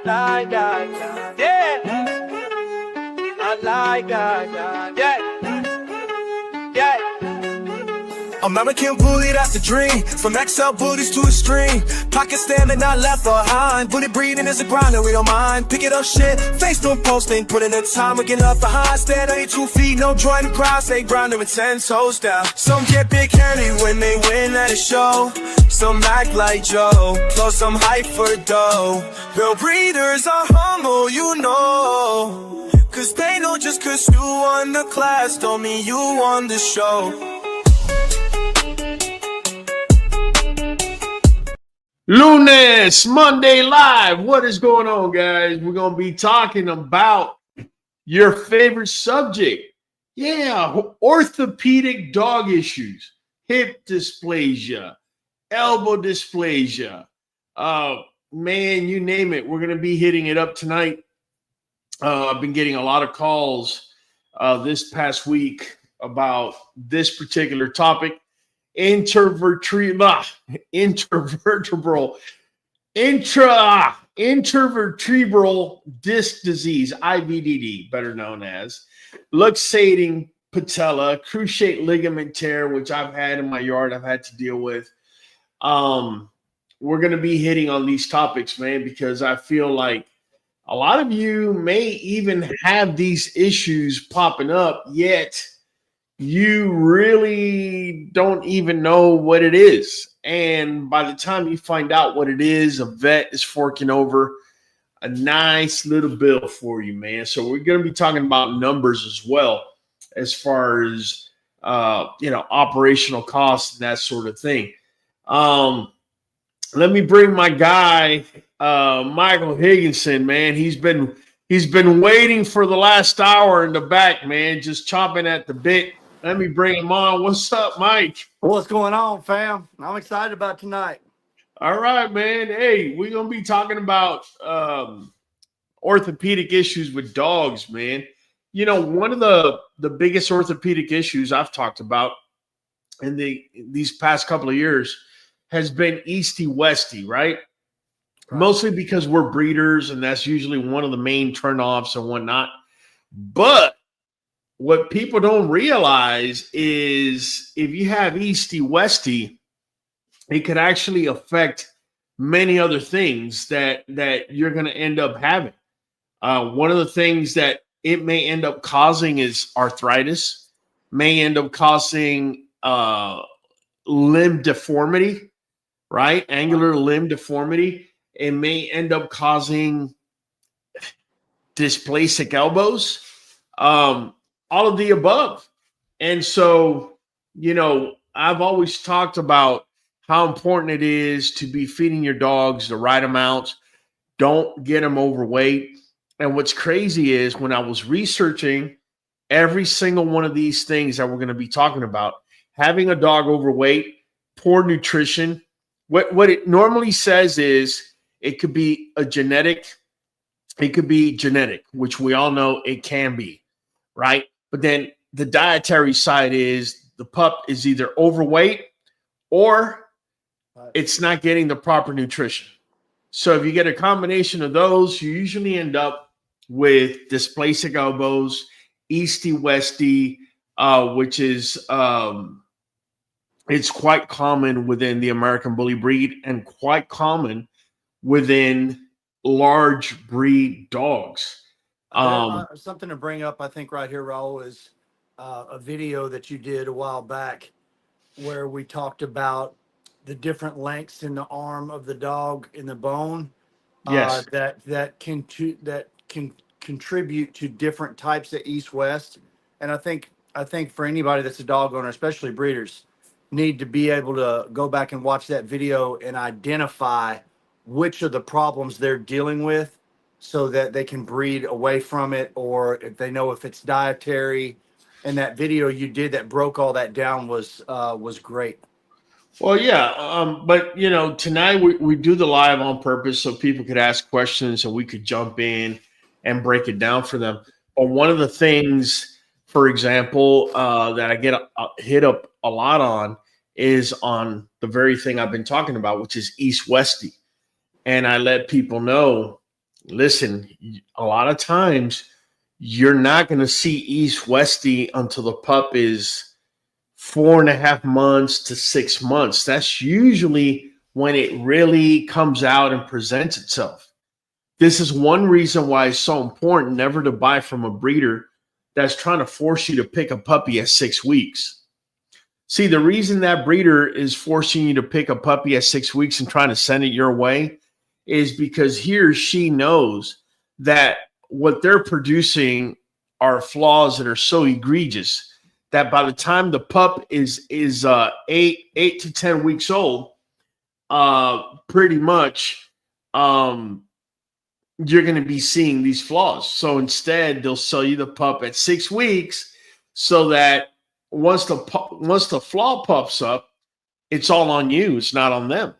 like that, yeah. I like that, yeah. American bully, that's a dream. From XL booties to extreme. Pocket standing, not left behind. Bully breathing is a grinder, we don't mind. Pick it up shit, Facebook posting. Put in the time, we get left behind. Stand on your 2 feet, no joint crowd. Stay grounded with 10 toes down. Some get big headed when they win at a show. Some act like Joe, plus some hype for dough. Real breeders are humble, you know. Cause they know just cause you won the class don't mean you won the show. Lunes, Monday Live. What is going on, guys? We're going to be talking about your favorite subject. Yeah, orthopedic dog issues, hip dysplasia, elbow dysplasia. Man, you name it. We're going to be hitting it up tonight. I've been getting a lot of calls this past week about this particular topic. Intervertebral disc disease, IVDD, better known as luxating patella, cruciate ligament tear, which I've had in my yard, I've had to deal with. We're going to be hitting on these topics, man, because I feel like a lot of you may even have these issues popping up, yet you really don't even know what it is. And by the time you find out what it is, a vet is forking over a nice little bill for you, man. So we're going to be talking about numbers as well, as far as, operational costs and that sort of thing. Let me bring my guy, Michael Higginson, man. He's been waiting for the last hour in the back, man, just chomping at the bit. Let me bring him on. What's up, Mike? What's going on, fam? I'm excited about tonight. All right, man. Hey, we're going to be talking about orthopedic issues with dogs, man. You know, one of the biggest orthopedic issues I've talked about in these past couple of years has been Easty-Westy, right? Mostly because we're breeders, and that's usually one of the main turnoffs and whatnot. But what people don't realize is if you have Easty-Westy, it could actually affect many other things that you're going to end up having. One of the things that it may end up causing is arthritis, may end up causing limb deformity, right? Angular limb deformity. It may end up causing dysplasia elbows. All of the above. And so, I've always talked about how important it is to be feeding your dogs the right amount. Don't get them overweight. And what's crazy is when I was researching every single one of these things that we're going to be talking about, having a dog overweight, poor nutrition, what it normally says is it could be genetic, which we all know it can be, right? But then the dietary side is the pup is either overweight or it's not getting the proper nutrition. So if you get a combination of those, you usually end up with dysplasic elbows, Easty-Westy, which is it's quite common within the American Bully breed and quite common within large breed dogs. Something to bring up, I think, right here, Raul, is a video that you did a while back where we talked about the different lengths in the arm of the dog in the bone. Yes. That can contribute to different types of east-west. And I think for anybody that's a dog owner, especially breeders, need to be able to go back and watch that video and identify which of the problems they're dealing with, so that they can breed away from it, or if they know if it's dietary. And that video you did that broke all that down was great. Well, yeah. But, tonight we do the live on purpose so people could ask questions and we could jump in and break it down for them. But one of the things, for example, that I get hit up a lot on is on the very thing I've been talking about, which is East-Westy. And I let people know, listen, a lot of times you're not going to see East Westie until the pup is 4.5 months to 6 months. That's usually when it really comes out and presents itself. This is one reason why it's so important never to buy from a breeder that's trying to force you to pick a puppy at 6 weeks. See, the reason that breeder is forcing you to pick a puppy at 6 weeks and trying to send it your way is because he or she knows that what they're producing are flaws that are so egregious that by the time the pup is 8 to 10 weeks old, pretty much you're going to be seeing these flaws. So instead, they'll sell you the pup at 6 weeks so that once the flaw pops up, it's all on you. It's not on them,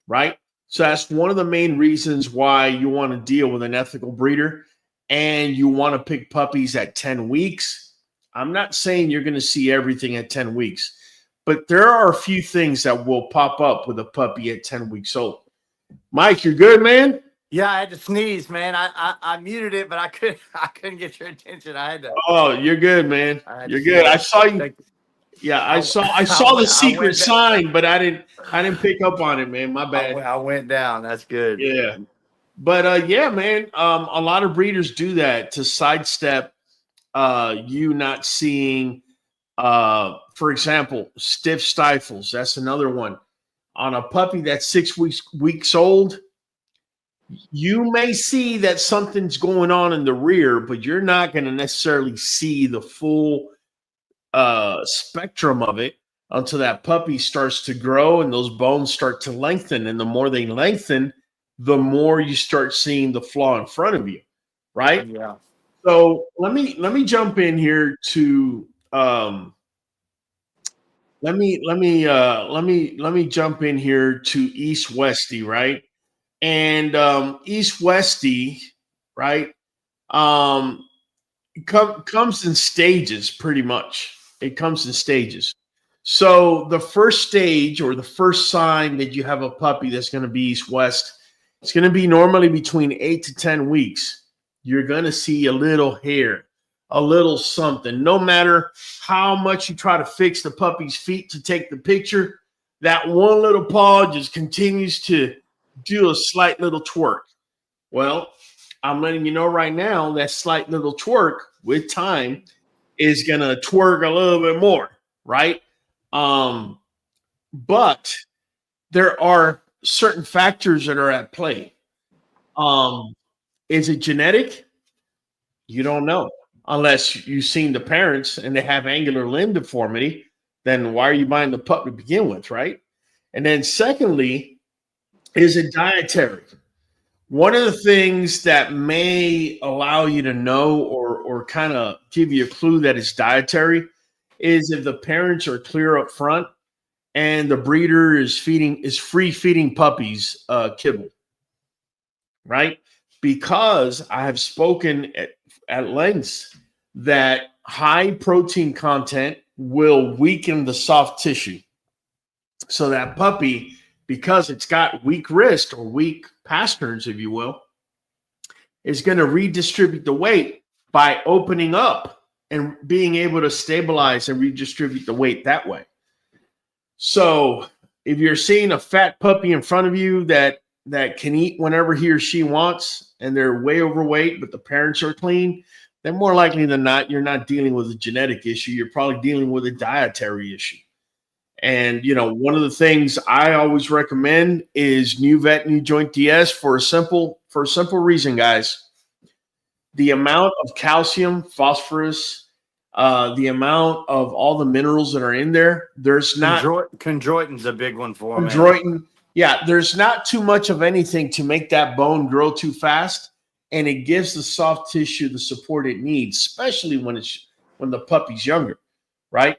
right? So that's one of the main reasons why you want to deal with an ethical breeder and you want to pick puppies at 10 weeks. I'm not saying you're going to see everything at 10 weeks, but there are a few things that will pop up with a puppy at 10 weeks old. Mike, you're good, man? Yeah, I had to sneeze, man. I muted it, but I couldn't get your attention. I had to. Oh, you're good, man. You're good. I saw you. Yeah, I saw the secret sign, but I didn't pick up on it, man. My bad. I went down. That's good. Yeah. But yeah, man, a lot of breeders do that to sidestep you not seeing, for example, stiff stifles. That's another one. On a puppy that's 6 weeks old, you may see that something's going on in the rear, but you're not going to necessarily see the full spectrum of it until that puppy starts to grow and those bones start to lengthen. And the more they lengthen, the more you start seeing the flaw in front of you, right? Yeah. So let me jump in here to let me jump in here to East Westie, right? And East Westie, right, comes in stages pretty much. It comes in stages. So the first stage or the first sign that you have a puppy that's going to be East West, it's going to be normally between 8 to 10 weeks. You're going to see a little hair, a little something. No matter how much you try to fix the puppy's feet to take the picture, that one little paw just continues to do a slight little twerk. Well, I'm letting you know right now that slight little twerk with time is going to twerk a little bit more, right? But there are certain factors that are at play. Is it genetic? You don't know. Unless you've seen the parents and they have angular limb deformity, then why are you buying the pup to begin with, right? And then secondly, is it dietary? One of the things that may allow you to know or kind of give you a clue that it's dietary is if the parents are clear up front and the breeder is free feeding puppies kibble, right? Because I have spoken at length that high protein content will weaken the soft tissue. So that puppy, because it's got weak wrist or weak pasterns, if you will, is going to redistribute the weight by opening up and being able to stabilize and redistribute the weight that way. So if you're seeing a fat puppy in front of you that can eat whenever he or she wants and they're way overweight, but the parents are clean, then more likely than not, you're not dealing with a genetic issue. You're probably dealing with a dietary issue. And, you know, one of the things I always recommend is Nuvet NuJoint DS for a simple reason, guys. The amount of calcium, phosphorus, the amount of all the minerals that are in there, there's not... Chondroitin's a big one for me. Chondroitin, yeah, there's not too much of anything to make that bone grow too fast, and it gives the soft tissue the support it needs, especially when the puppy's younger, right?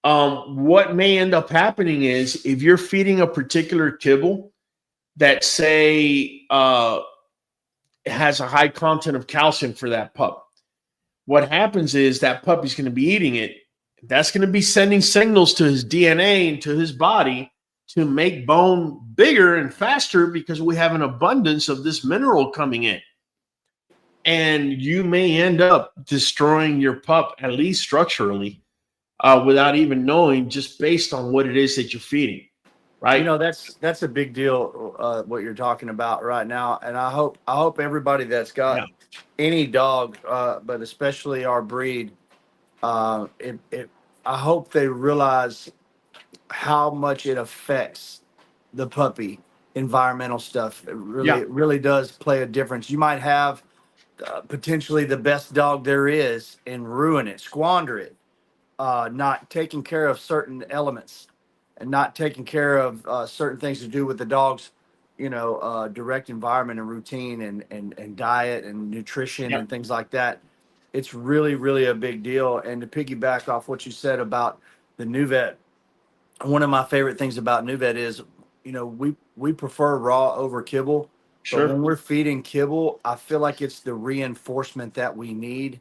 What may end up happening is if you're feeding a particular kibble that say has a high content of calcium for that pup, what happens is that puppy's going to be eating it. That's going to be sending signals to his DNA and to his body to make bone bigger and faster because we have an abundance of this mineral coming in, and you may end up destroying your pup, at least structurally, without even knowing, just based on what it is that you're feeding, You right? know, that's a big deal, what you're talking about right now. And I hope everybody that's Yeah. got any dog, but especially our breed, it I hope they realize how much it affects the puppy. Environmental stuff, Yeah. it really does play a difference. You might have potentially the best dog there is and ruin it, squander it, not taking care of certain elements and not taking care of certain things to do with the dog's, direct environment and routine and diet and nutrition Yeah. and things like that. It's really, really a big deal. And to piggyback off what you said about the Nuvet, one of my favorite things about Nuvet is, we prefer raw over kibble, but Sure. when we're feeding kibble, I feel like it's the reinforcement that we need.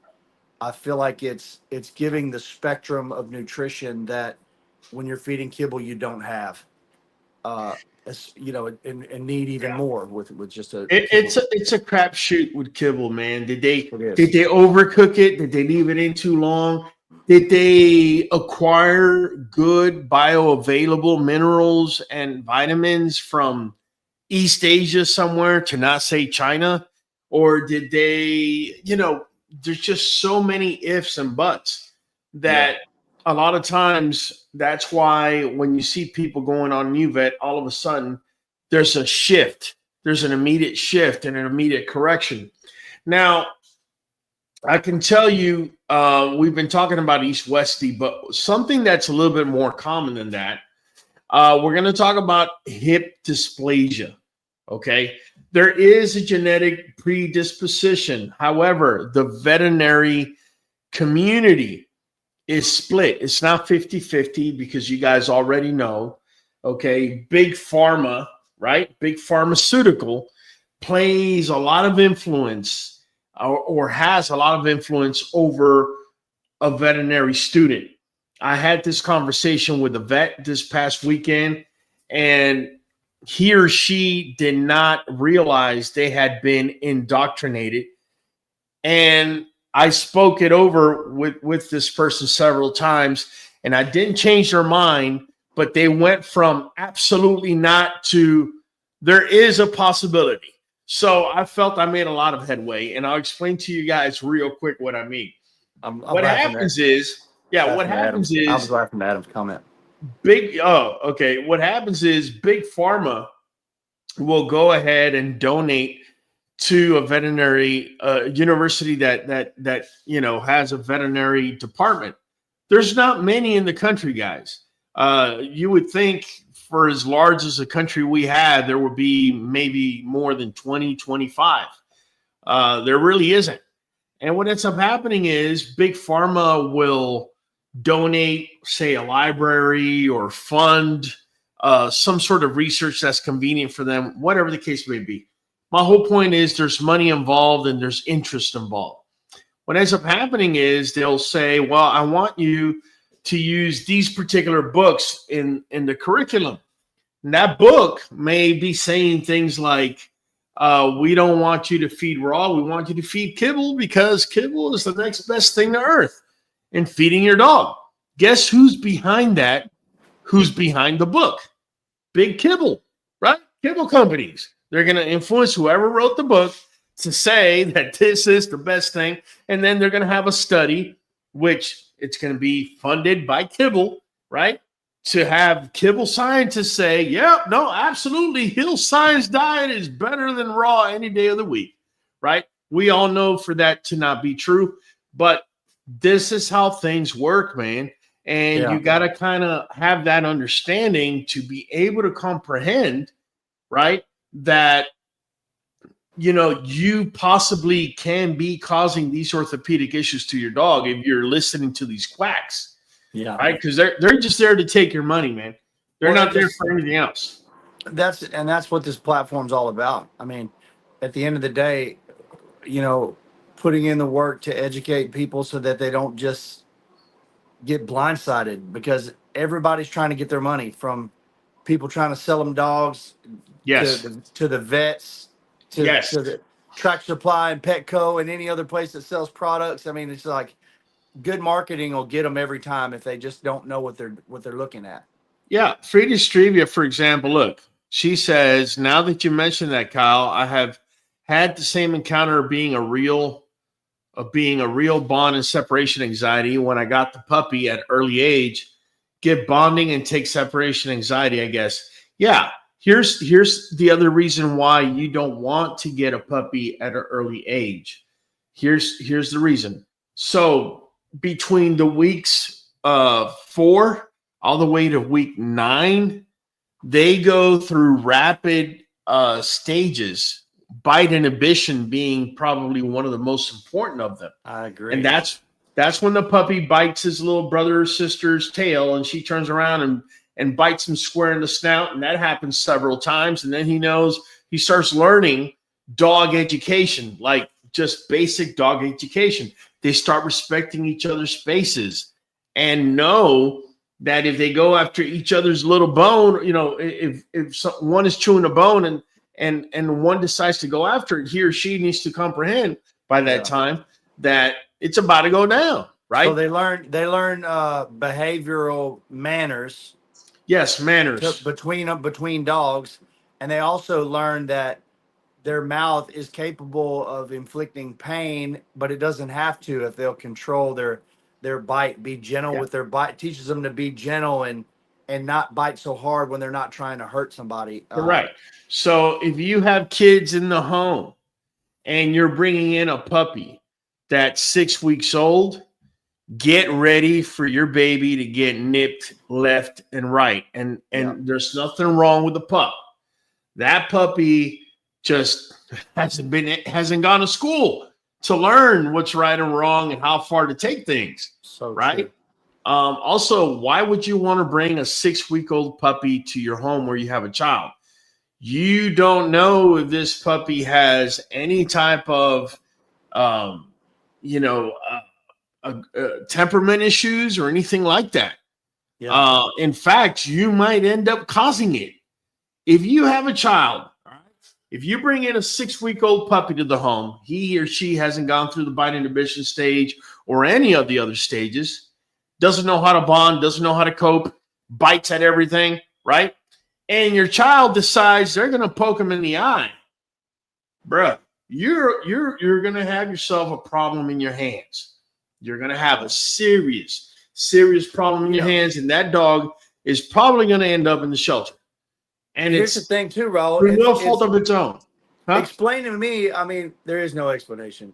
I feel like it's giving the spectrum of nutrition that when you're feeding kibble you don't have. And need even Yeah. more with just a It, kibble. it's a crapshoot with kibble, man. It is. Did they overcook it? Did they leave it in too long? Did they acquire good bioavailable minerals and vitamins from East Asia somewhere, to not say China? Or did they, there's just so many ifs and buts Yeah. that a lot of times that's why when you see people going on Nuvet, all of a sudden there's a shift. There's an immediate shift and an immediate correction. Now, I can tell you, we've been talking about East Westy, but something that's a little bit more common than that, we're going to talk about hip dysplasia. Okay. There is a genetic predisposition. However, the veterinary community is split. It's not 50-50 because you guys already know, okay, big pharma, right? Big pharmaceutical plays a lot of influence, or has a lot of influence over a veterinary student. I had this conversation with a vet this past weekend, and he or she did not realize they had been indoctrinated. And I spoke it over with this person several times, and I didn't change their mind, but they went from absolutely not to there is a possibility. So I felt I made a lot of headway, and I'll explain to you guys real quick what I mean. I'm What laughing at happens is, yeah, what laughing at happens Adam's. I was is laughing at Adam's comment. what happens is big pharma will go ahead and donate to a veterinary university that has a veterinary department. There's not many in the country, guys. You would think for as large as the country we had, there would be maybe more than 20, 25. There really isn't. And what ends up happening is big pharma will donate, say, a library or fund some sort of research that's convenient for them, whatever the case may be. My whole point is there's money involved and there's interest involved. What ends up happening is they'll say, well, I want you to use these particular books in the curriculum. And that book may be saying things like, we don't want you to feed raw. We want you to feed kibble because kibble is the next best thing to earth in feeding your dog. Guess who's behind that? Who's behind the book? Big kibble, right? Kibble companies. They're going to influence whoever wrote the book to say that this is the best thing. And then they're going to have a study, which it's going to be funded by kibble, right? To have kibble scientists say, yep, no, absolutely. Hill Science diet is better than raw any day of the week, right? We all know for that to not be true, but this is how things work, man. And you got to kind of have that understanding to be able to comprehend, right, that, you possibly can be causing these orthopedic issues to your dog if you're listening to these quacks. Yeah. Right. Because they're just there to take your money, man. They're not there for anything else. That's what this platform's all about. I mean, at the end of the day, putting in the work to educate people so that they don't just get blindsided, because everybody's trying to get their money, from people trying to sell them dogs, Yes. to the vets, to Track Supply and Petco and any other place that sells products. I mean, it's like good marketing will get them every time if they just don't know what they're looking at. Yeah, Frida Strevia, for example, look, she says, now that you mentioned that, Kyle, I have had the same encounter of being a real bond and separation anxiety when I got the puppy at early age. Get bonding and take separation anxiety, I guess. Yeah, here's the other reason why you don't want to get a puppy at an early age. Here's the reason. So between the weeks 4 all the way to week 9, they go through rapid stages, bite inhibition being probably one of the most important of them. I agree. And that's when the puppy bites his little brother or sister's tail, and she turns around and bites him square in the snout. And that happens several times. And then he starts learning dog education, like just basic dog education. They start respecting each other's spaces and know that if they go after each other's little bone, if one is chewing a bone and one decides to go after it, he or she needs to comprehend by that time that it's about to go down, right? So they learn behavioral manners. Yes, manners between dogs, and they also learn that their mouth is capable of inflicting pain, but it doesn't have to if they'll control their bite, be gentle with their bite. Teaches them to be gentle and not bite so hard when they're not trying to hurt somebody. Right. So if you have kids in the home and you're bringing in a puppy that's 6 weeks old, get ready for your baby to get nipped left and right. And there's nothing wrong with the pup. That puppy just hasn't gone to school to learn what's right and wrong and how far to take things. So right. True. Also, why would you want to bring a 6-week-old puppy to your home where you have a child? You don't know if this puppy has any type of, temperament issues or anything like that. Yeah. In fact, you might end up causing it. If you have a child, if you bring in a 6-week-old puppy to the home, he or she hasn't gone through the bite inhibition stage or any of the other stages, doesn't know how to bond, doesn't know how to cope, bites at everything, right? And your child decides they're going to poke him in the eye, bruh, you're going to have yourself a problem in your hands. You're going to have a serious problem in your hands, and that dog is probably going to end up in the shelter. And here's the thing too, Raul. It's no fault of its own. Huh? Explain to me, I mean, there is no explanation.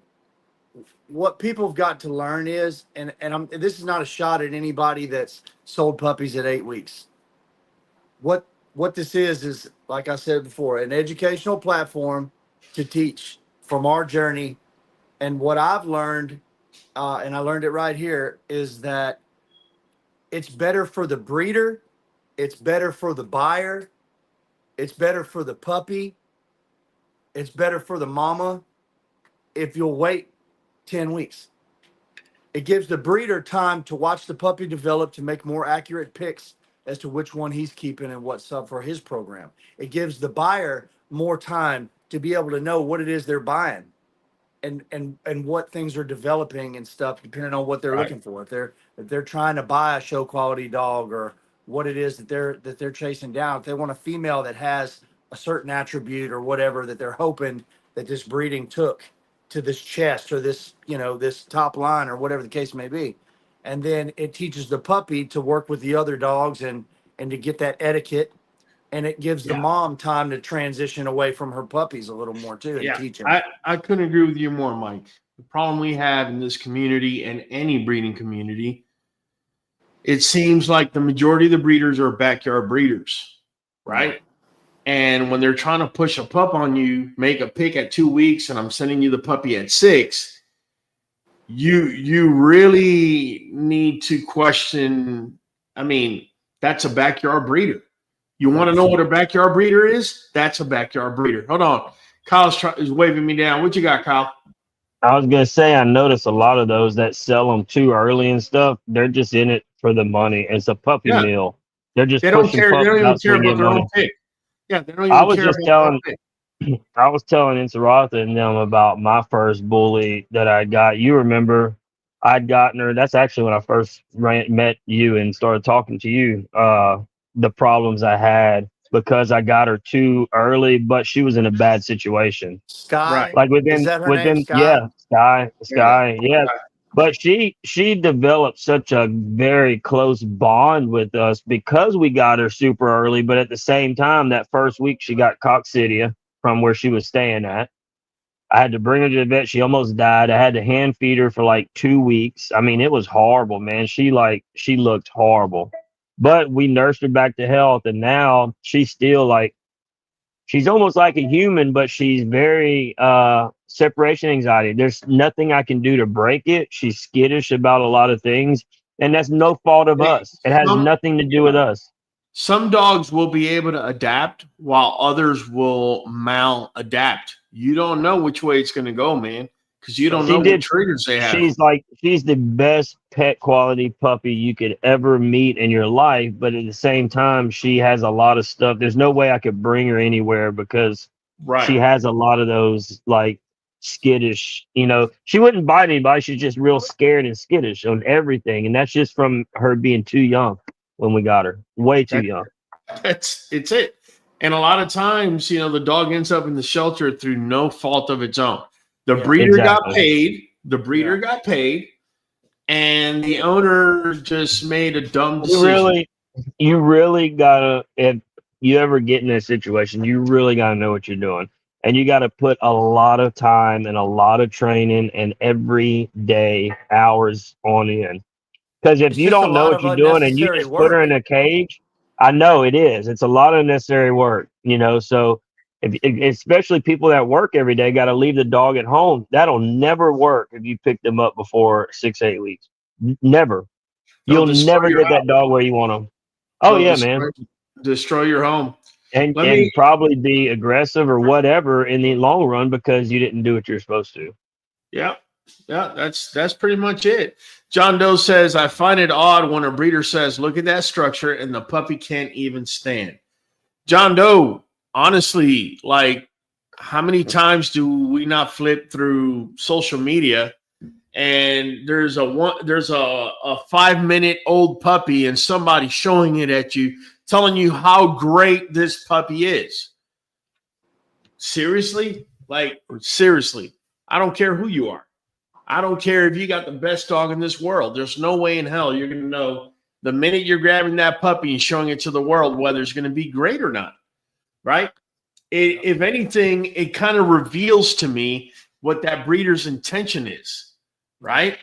What people have got to learn is, and this is not a shot at anybody that's sold puppies at 8 weeks. What this is like I said before, an educational platform to teach from our journey. And what I've learned, and I learned it right here, is that it's better for the breeder, it's better for the buyer, it's better for the puppy, it's better for the mama if you'll wait 10 weeks. It gives the breeder time to watch the puppy develop, to make more accurate picks as to which one he's keeping and what's up for his program. It gives the buyer more time to be able to know what it is they're buying and what things are developing and stuff, depending on what they're looking for. If they're trying to buy a show quality dog, or what it is that they're chasing down. If they want a female that has a certain attribute or whatever that they're hoping that this breeding took to this chest or this, this top line or whatever the case may be. And then it teaches the puppy to work with the other dogs and to get that etiquette. And it gives the mom time to transition away from her puppies a little more too and teach them. I couldn't agree with you more, Mike. The problem we have in this community and any breeding community, it seems like the majority of the breeders are backyard breeders, right? And when they're trying to push a pup on you, make a pick at 2 weeks, and I'm sending you the puppy at 6, you really need to question. I mean, that's a backyard breeder. You want to know what a backyard breeder is? That's a backyard breeder. Hold on. Kyle's is waving me down. What you got, Kyle? I was going to say, I noticed a lot of those that sell them too early and stuff. They're just in it for the money. It's a puppy mill. They're just they don't care. They don't even care about their own pick. Yeah, they don't even care about their own pick. I was telling Insaratha and them about my first bully that I got. You remember I'd gotten her. That's actually when I first met you and started talking to you. The problems I had because I got her too early, but she was in a bad situation. Right. Sky, Like is that her name? within Sky? Yeah. Sky, yeah. But she developed such a very close bond with us because we got her super early. But at the same time, that first week she got coccidia from where she was staying at. I had to bring her to the vet. She almost died. I had to hand feed her for like 2 weeks. I mean, it was horrible, man. She looked horrible. But we nursed her back to health, and now she's still like she's almost like a human, but she's very separation anxiety. There's nothing I can do to break it. She's skittish about a lot of things, and that's no fault of Hey, us. It has nothing to do with us. some dogs will be able to adapt while others will maladapt. You don't know which way it's going to go, man, because you don't She know what did. triggers they have. She's the best pet quality puppy you could ever meet in your life, but at the same time, she has a lot of stuff. There's no way I could bring her anywhere because she Right. has a lot of those like skittish, she wouldn't bite anybody. She's just real scared and skittish on everything. And that's just from her being too young when we got her. Way too That- young. it's it. And a lot of times, the dog ends up in the shelter through no fault of its own. The breeder got Exactly. paid. The breeder got paid, and the owner just made a dumb decision. You really gotta, if you ever get in a situation, you really gotta know what you're doing. And you gotta put a lot of time and a lot of training and every day hours on in. Because if It's you just a don't know lot what of you're doing and you unnecessary just put her work. in a cage, I know it is. It's a lot of unnecessary work, So especially people that work every day got to leave the dog at home. That'll never work if you pick them up before 6, 8 weeks. Never. They'll You'll destroy never your get house. that dog where you want them. Oh They'll yeah, man. destroy your home. And Let me. probably be aggressive or whatever in the long run because you didn't do what you're supposed to. Yeah. Yeah, that's pretty much it. John Doe says, I find it odd when a breeder says, look at that structure, and the puppy can't even stand. John Doe, honestly, like, how many times do we not flip through social media and there's a 5-minute old puppy and somebody showing it at you, telling you how great this puppy is? Seriously? Like, seriously. I don't care who you are. I don't care if you got the best dog in this world. There's no way in hell you're going to know the minute you're grabbing that puppy and showing it to the world whether it's going to be great or not, right? If anything, it kind of reveals to me what that breeder's intention is, right?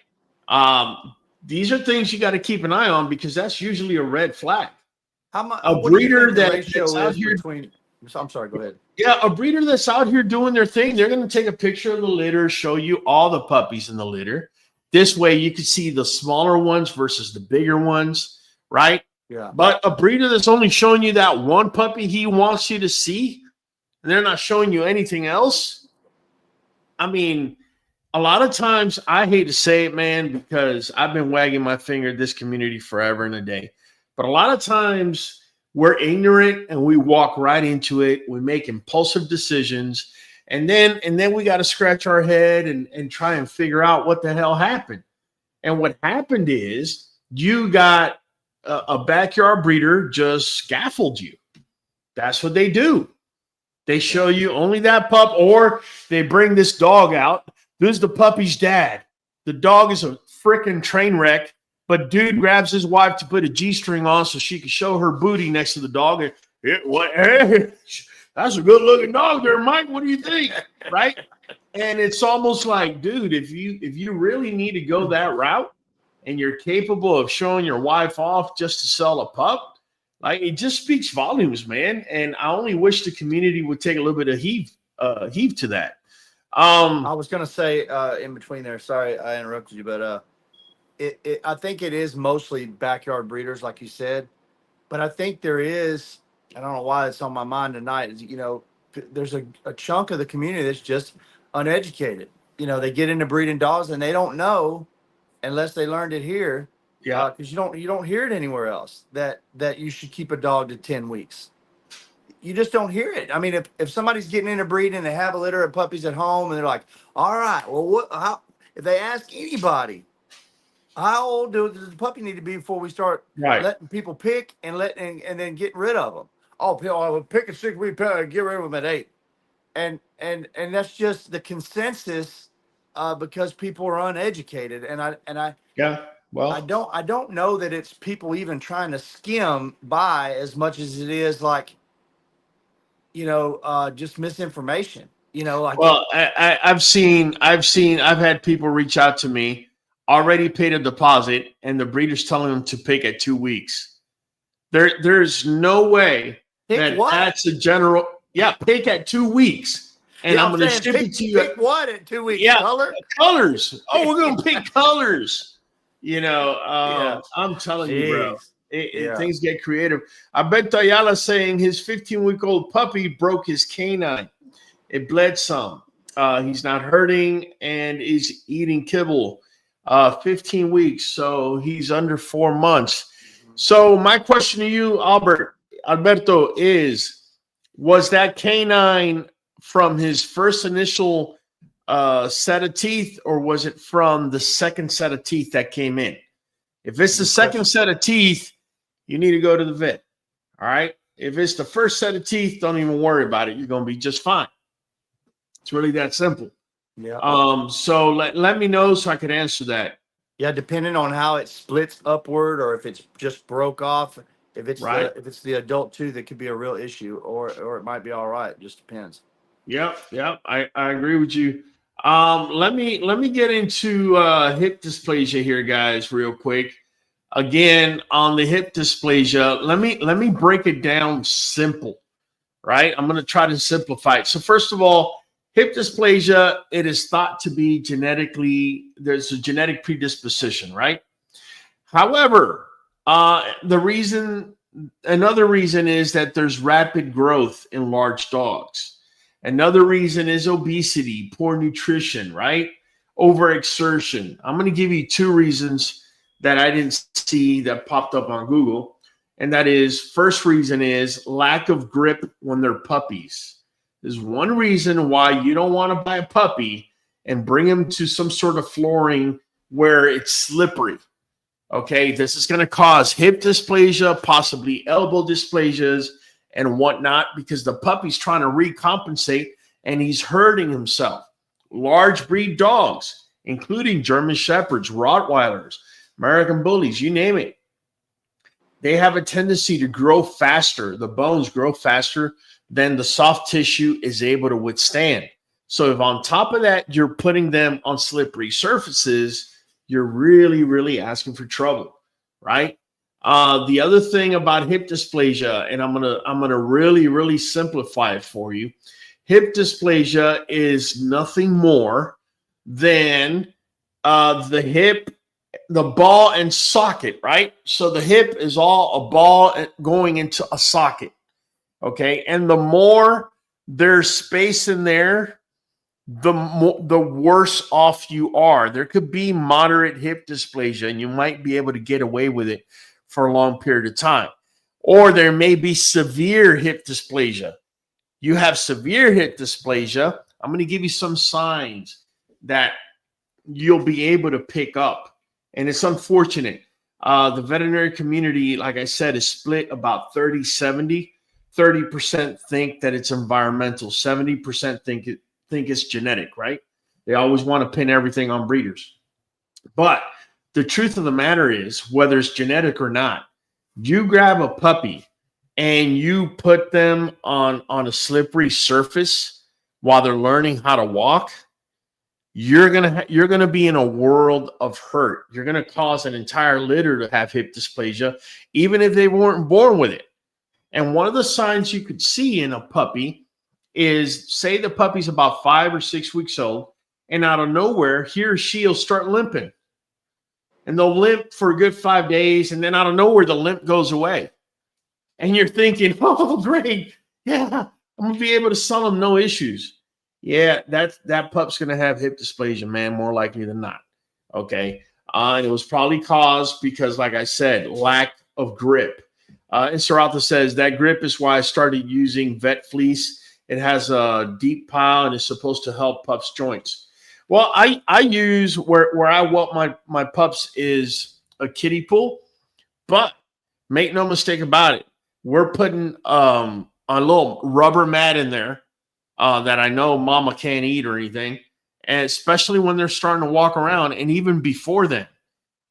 These are things you got to keep an eye on because that's usually a red flag. How much? A What do you breeder think the that- ratio that's out is here- between? I'm sorry. Go ahead. Yeah, a breeder that's out here doing their thing, they're going to take a picture of the litter, show you all the puppies in the litter. This way you can see the smaller ones versus the bigger ones, right? Yeah. But a breeder that's only showing you that one puppy he wants you to see, and they're not showing you anything else. I mean, a lot of times, I hate to say it, man, because I've been wagging my finger at this community forever and a day. But a lot of times we're ignorant and we walk right into it. We make impulsive decisions. And then we got to scratch our head and try and figure out what the hell happened. And what happened is you got a backyard breeder just scaffold you. That's what they do. They show you only that pup, or they bring this dog out. This is the puppy's dad. The dog is a freaking train wreck, but dude grabs his wife to put a G-string on so she can show her booty next to the dog. And hey, that's a good-looking dog there, Mike. What do you think? Right? And it's almost like, dude, if you really need to go that route and you're capable of showing your wife off just to sell a pup, like, it just speaks volumes, man. And I only wish the community would take a little bit of heave to that. I was going to say in between there, sorry I interrupted you, but I think it is mostly backyard breeders, like you said. But I think there is, I don't know why it's on my mind tonight, is, there's a chunk of the community that's just uneducated. They get into breeding dogs and they don't know unless they learned it here. Yeah. Because you don't hear it anywhere else that you should keep a dog to 10 weeks. you just don't hear it. I mean, if somebody's getting into breeding and they have a litter of puppies at home and they're like, all right, well, if they ask anybody, how old does the puppy need to be before we start letting people pick and then get rid of them? Oh, people, I would pick a 6-week puppy and get rid of them at 8. And that's just the consensus because people are uneducated. And I don't know that it's people even trying to skim by as much as it is like, just misinformation. Well, I've had people reach out to me, already paid a deposit, and the breeder's telling them to pick at 2 weeks. There's no way that's a general. Yeah, pick at 2 weeks, and I'm going to ship it to you. Pick what at 2 weeks? Yeah, colors. Oh, we're going to pick colors. I'm telling you, bro. Things get creative. Alberto Ayala saying his 15-week-old puppy broke his canine. It bled some. He's not hurting and is eating kibble. 15 weeks, so he's under 4 months. So my question to you, Alberto, was that canine from his first initial set of teeth, or was it from the second set of teeth that came in? If it's the second set of teeth, you need to go to the vet. All right. If it's the first set of teeth, don't even worry about it. You're going to be just fine. It's really that simple. Yeah. So let me know so I can answer that. Yeah, depending on how it splits upward, or if it's just broke off. If it's if it's the adult tooth, it could be a real issue, or it might be all right. It just depends. Yep. I agree with you. Let me get into hip dysplasia here, guys, real quick. Again, on the hip dysplasia, let me break it down simple. Right? I'm going to try to simplify it. So first of all, hip dysplasia, it is thought to be there's a genetic predisposition, right? However, another reason is that there's rapid growth in large dogs. Another reason is obesity, poor nutrition, right? Overexertion. I'm going to give you 2 reasons that I didn't see that popped up on Google. And that is, first reason is lack of grip when they're puppies. There's one reason why you don't want to buy a puppy and bring him to some sort of flooring where it's slippery. Okay, this is going to cause hip dysplasia, possibly elbow dysplasias and whatnot, because the puppy's trying to recompensate and he's hurting himself. Large breed dogs, including German Shepherds, Rottweilers, American Bullies, you name it, they have a tendency to grow faster. The bones grow faster than the soft tissue is able to withstand. So if on top of that, you're putting them on slippery surfaces, you're really, really asking for trouble, right? The other thing about hip dysplasia, and I'm gonna really, really simplify it for you. Hip dysplasia is nothing more than the ball and socket, right? So the hip is all a ball going into a socket, okay? And the more there's space in there, the worse off you are. There could be moderate hip dysplasia, and you might be able to get away with it for a long period of time. Or there may be severe hip dysplasia. You have severe hip dysplasia, I'm going to give you some signs that you'll be able to pick up. And it's unfortunate. The veterinary community, like I said, is split about 30-70. 30% think that it's environmental. 70% think it's genetic, right? They always want to pin everything on breeders. But the truth of the matter is, whether it's genetic or not, you grab a puppy and you put them on a slippery surface while they're learning how to walk, you're gonna be in a world of hurt. You're gonna cause an entire litter to have hip dysplasia, even if they weren't born with it. And one of the signs you could see in a puppy is, say the puppy's about 5 or 6 weeks old, and out of nowhere, he or she will start limping. And they'll limp for a good 5 days, and then out of nowhere, the limp goes away. And you're thinking, oh, great. Yeah, I'm going to be able to sell them, no issues. Yeah, that pup's going to have hip dysplasia, man, more likely than not. Okay. And it was probably caused because, like I said, lack of grip. And Saralta says that grip is why I started using vet fleece. It has a deep pile and is supposed to help pups' joints. Well, I use where I want my pups is a kiddie pool, but make no mistake about it, we're putting a little rubber mat in there that I know mama can't eat or anything, and especially when they're starting to walk around, and even before then.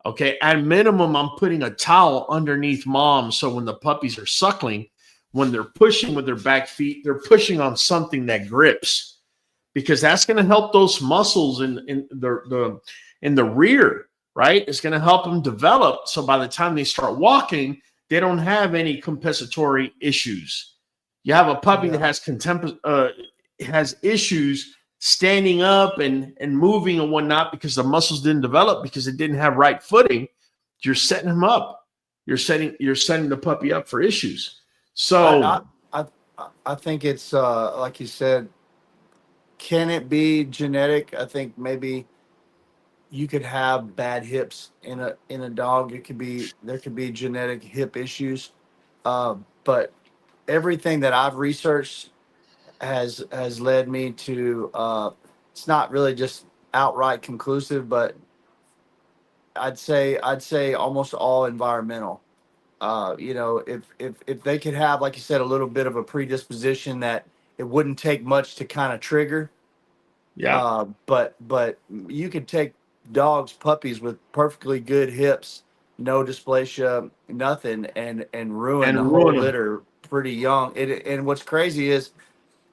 Okay, at minimum, I'm putting a towel underneath mom so when the puppies are suckling, when they're pushing with their back feet, they're pushing on something that grips, because that's going to help those muscles in the rear, right? It's going to help them develop. So by the time they start walking, they don't have any compensatory issues. You have a puppy that has issues standing up and moving and whatnot because the muscles didn't develop because it didn't have right footing. You're setting him up. You're setting the puppy up for issues. So I think it's like you said. Can it be genetic? I think maybe you could have bad hips in a dog. There could be genetic hip issues, but everything that I've researched has led me to it's not really just outright conclusive, but I'd say almost all environmental. If they could have, like you said, a little bit of a predisposition that it wouldn't take much to kind of trigger. yeah, But you could take puppies with perfectly good hips, no dysplasia, nothing, and ruin the whole litter pretty young. And what's crazy is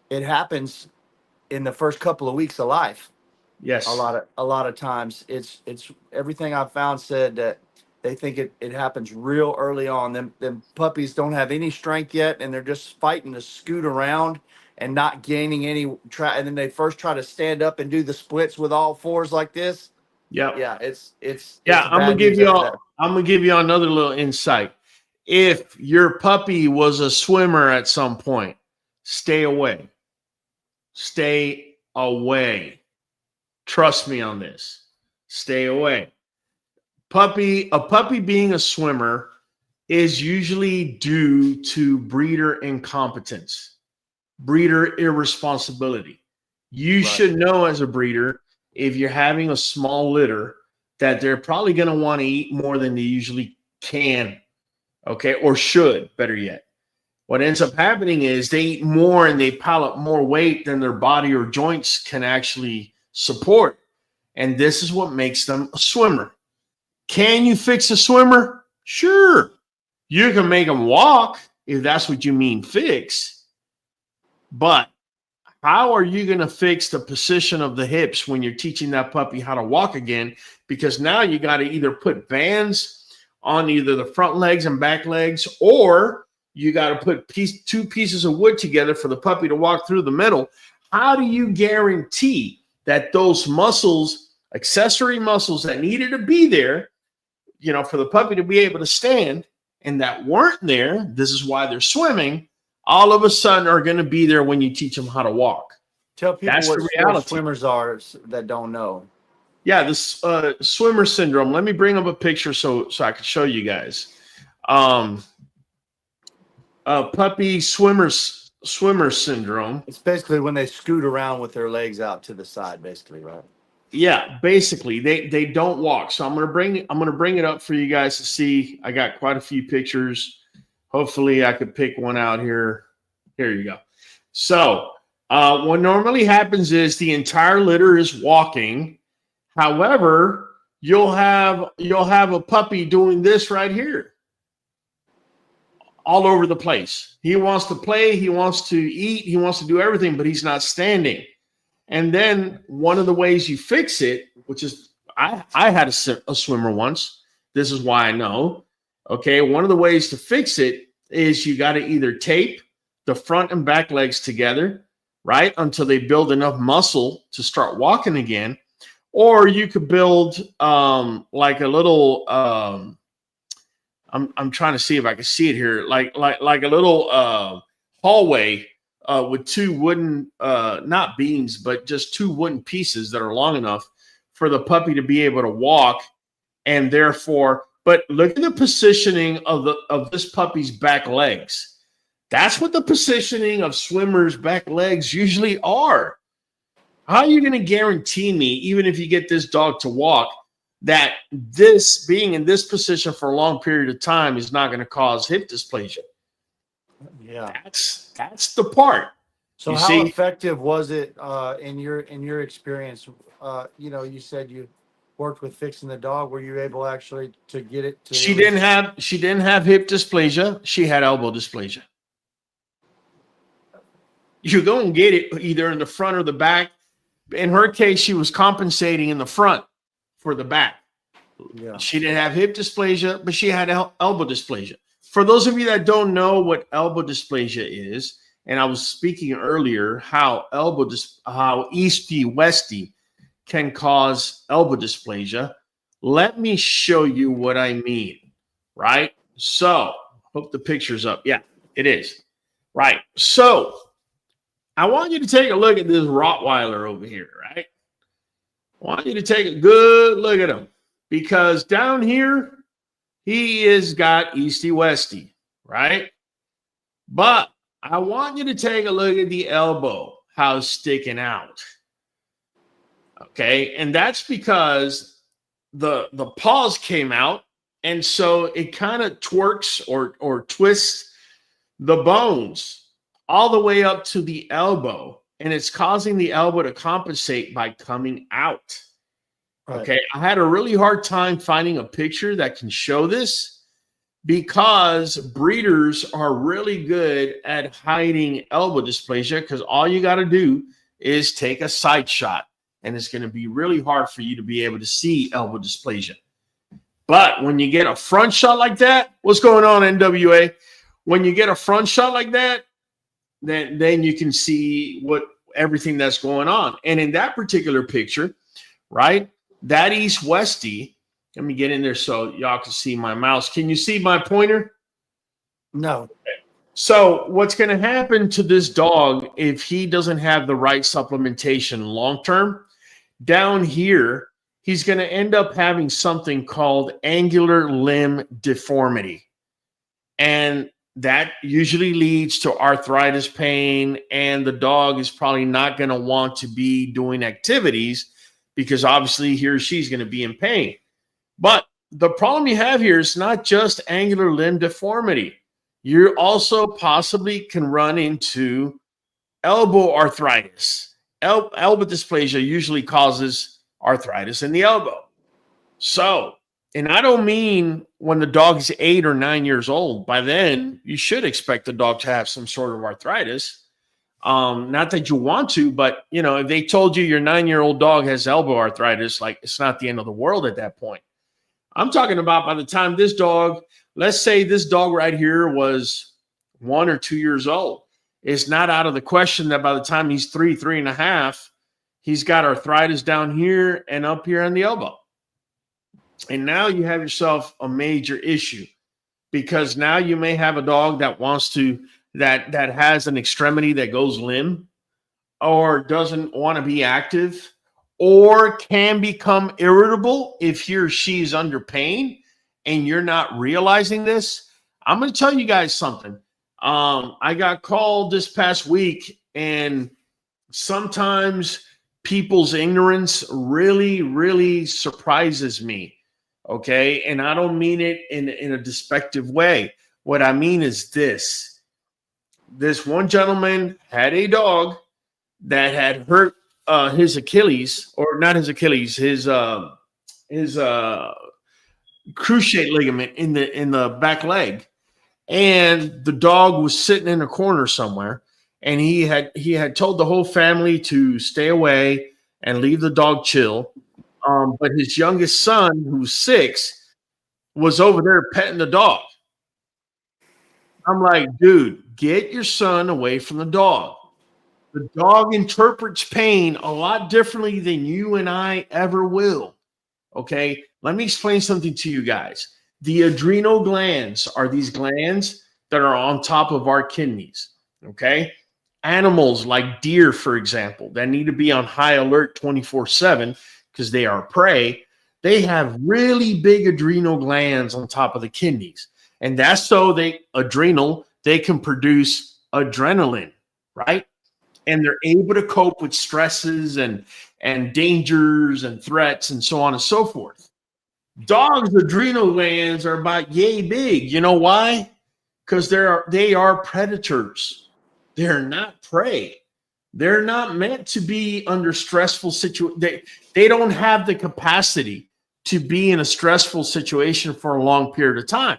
it happens in the first couple of weeks of life. yes, A lot of times it's everything I've found said that they think it happens real early on. Them puppies don't have any strength yet, and they're just fighting to scoot around and not gaining any and then they first try to stand up and do the splits with all fours like this. yeah. It's I'm gonna give you another little insight. If your puppy was a swimmer at some point, stay away. Stay away. Trust me on this. Stay away. A puppy being a swimmer is usually due to breeder incompetence, breeder irresponsibility. You should know as a breeder, if you're having a small litter, that they're probably going to want to eat more than they usually can, okay, or should, better yet. What ends up happening is they eat more and they pile up more weight than their body or joints can actually support. And this is what makes them a swimmer. Can you fix a swimmer? Sure. You can make them walk if that's what you mean fix. But how are you going to fix the position of the hips when you're teaching that puppy how to walk again? Because now you got to either put bands on either the front legs and back legs, or you got to put two pieces of wood together for the puppy to walk through the middle. How do you guarantee that those muscles, accessory muscles that needed to be there, for the puppy to be able to stand and that weren't there, this is why they're swimming, all of a sudden are going to be there when you teach them how to walk. Tell people That's the what reality. Swimmers are that don't know. Yeah, this swimmer syndrome. Let me bring up a picture so I can show you guys. Puppy swimmer syndrome. It's basically when they scoot around with their legs out to the side, basically, right? Yeah, basically they don't walk. So I'm gonna bring it up for you guys to see. I got quite a few pictures. Hopefully I could pick one out here. Here you go. So what normally happens is the entire litter is walking. However, you'll have a puppy doing this right here. All over the place. He wants to play, he wants to eat, he wants to do everything, but he's not standing. And then one of the ways you fix it, which is I had a swimmer once. This is why I know. Okay, one of the ways to fix it is you got to either tape the front and back legs together, right, until they build enough muscle to start walking again, or you could build like a little I'm trying to see if I can see it here, like a little hallway with two wooden, not beams, but just two wooden pieces that are long enough for the puppy to be able to walk, and therefore But look at the positioning of this puppy's back legs. That's what the positioning of swimmers' back legs usually are. How are you going to guarantee me, even if you get this dog to walk, that this being in this position for a long period of time is not going to cause hip dysplasia? Yeah. That's the part. So how effective was it in your experience? You said you worked with fixing the dog. Were you able actually to get it to? She didn't have hip dysplasia. She had elbow dysplasia. You go and get it either in the front or the back. In her case, she was compensating in the front for the back. Yeah. She didn't have hip dysplasia, but she had elbow dysplasia. For those of you that don't know what elbow dysplasia is, and I was speaking earlier how easty westy can cause elbow dysplasia. Let me show you what I mean, right? So, hope the picture's up. Yeah, it is. Right. So, I want you to take a look at this Rottweiler over here, right? I want you to take a good look at him because down here, he has got easty westy, right? But I want you to take a look at the elbow, how it's sticking out. Okay, and that's because the paws came out, and so it kind of twerks or twists the bones all the way up to the elbow, and it's causing the elbow to compensate by coming out. Right. Okay, I had a really hard time finding a picture that can show this because breeders are really good at hiding elbow dysplasia because all you got to do is take a side shot, and it's going to be really hard for you to be able to see elbow dysplasia. But when you get a front shot like that, what's going on, NWA? When you get a front shot like that, then you can see everything that's going on. And in that particular picture, right, that east-westy, let me get in there so y'all can see my mouse. Can you see my pointer? No. Okay. So what's going to happen to this dog if he doesn't have the right supplementation long-term? Down here, he's going to end up having something called angular limb deformity. And that usually leads to arthritis pain, and the dog is probably not going to want to be doing activities because obviously he or she's going to be in pain. But the problem you have here is not just angular limb deformity. You also possibly can run into elbow arthritis. Elbow dysplasia usually causes arthritis in the elbow. So, and I don't mean when the dog is 8 or 9 years old. By then, you should expect the dog to have some sort of arthritis. Not that you want to, but, if they told you your 9-year-old dog has elbow arthritis, like it's not the end of the world at that point. I'm talking about by the time this dog, let's say this dog right here was 1 or 2 years old. It's not out of the question that by the time he's 3, 3.5, he's got arthritis down here and up here on the elbow. And now you have yourself a major issue because now you may have a dog that that has an extremity that goes limb or doesn't want to be active or can become irritable if he or she is under pain and you're not realizing this. I'm going to tell you guys something. I got called this past week, and sometimes people's ignorance really, really surprises me. Okay. And I don't mean it in a despective way. What I mean is this one gentleman had a dog that had hurt his Achilles, or not his Achilles, his cruciate ligament in the back leg. And the dog was sitting in a corner somewhere, and he had told the whole family to stay away and leave the dog chill. But his youngest son, who's 6, was over there petting the dog. I'm like, dude, get your son away from the dog. The dog interprets pain a lot differently than you and I ever will. Okay, let me explain something to you guys. The adrenal glands are these glands that are on top of our kidneys. Okay, animals like deer, for example, that need to be on high alert 24/7 because they are prey. They have really big adrenal glands on top of the kidneys. And that's so they can produce adrenaline, right? And they're able to cope with stresses and dangers and threats and so on and so forth. Dogs' adrenal glands are about yay big. You know why? Because they are predators. They're not prey. They're not meant to be under stressful situations. They don't have the capacity to be in a stressful situation for a long period of time.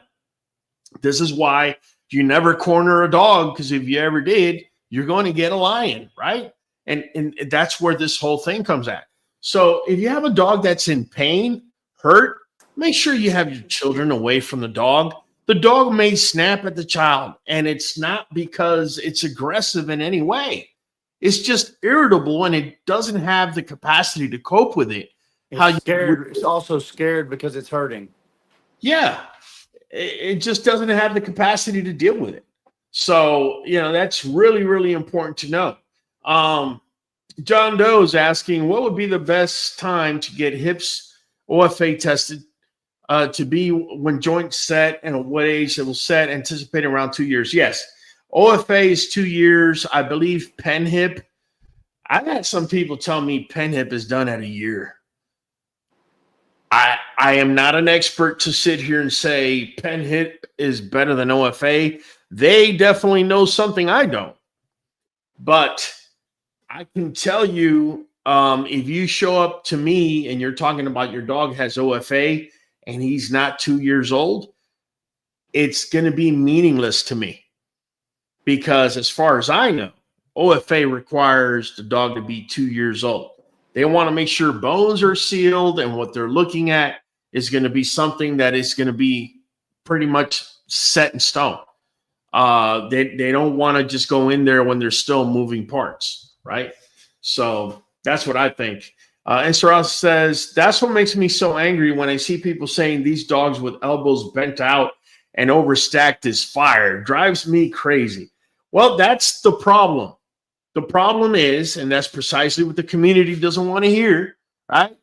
This is why you never corner a dog, because if you ever did, you're going to get a lion, right? And that's where this whole thing comes at. So if you have a dog that's in pain, hurt, make sure you have your children away from the dog. The dog may snap at the child, and it's not because it's aggressive in any way. It's just irritable, and it doesn't have the capacity to cope with it. It's also scared because it's hurting. Yeah. It just doesn't have the capacity to deal with it. So, that's really, really important to know. John Doe is asking, what would be the best time to get hips OFA tested to be when joints set, and at what age it will set? Anticipating around 2 years. Yes. OFA is 2 years. I believe pen hip. I've had some people tell me pen hip is done at a year. I am not an expert to sit here and say pen hip is better than OFA. They definitely know something I don't. But I can tell you, if you show up to me and you're talking about your dog has OFA and he's not 2 years old, it's going to be meaningless to me. Because as far as I know, OFA requires the dog to be 2 years old. They want to make sure bones are sealed, and what they're looking at is going to be something that is going to be pretty much set in stone. They don't want to just go in there when there's still moving parts, right? So that's what I think. And Sorrel says, that's what makes me so angry when I see people saying these dogs with elbows bent out and overstacked is fire. It drives me crazy. Well, that's the problem. The problem is, and that's precisely what the community doesn't want to hear, right?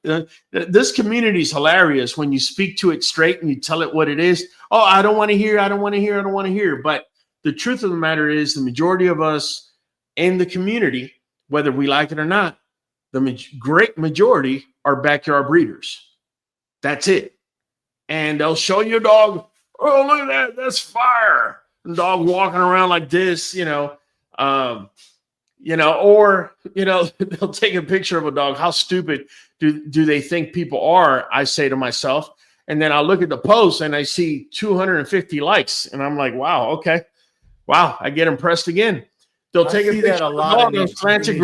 This community is hilarious when you speak to it straight and you tell it what it is. Oh, I don't want to hear, I don't want to hear, I don't want to hear. But the truth of the matter is the majority of us in the community, whether we like it or not, the great majority are backyard breeders. That's it. And they'll show you a dog, oh, look at that, that's fire. The dog walking around like this, or they'll take a picture of a dog. How stupid do they think people are? I say to myself, and then I look at the post and I see 250 likes, and I'm like, wow, okay, wow, I get impressed again. They'll take a picture of a dog on slanted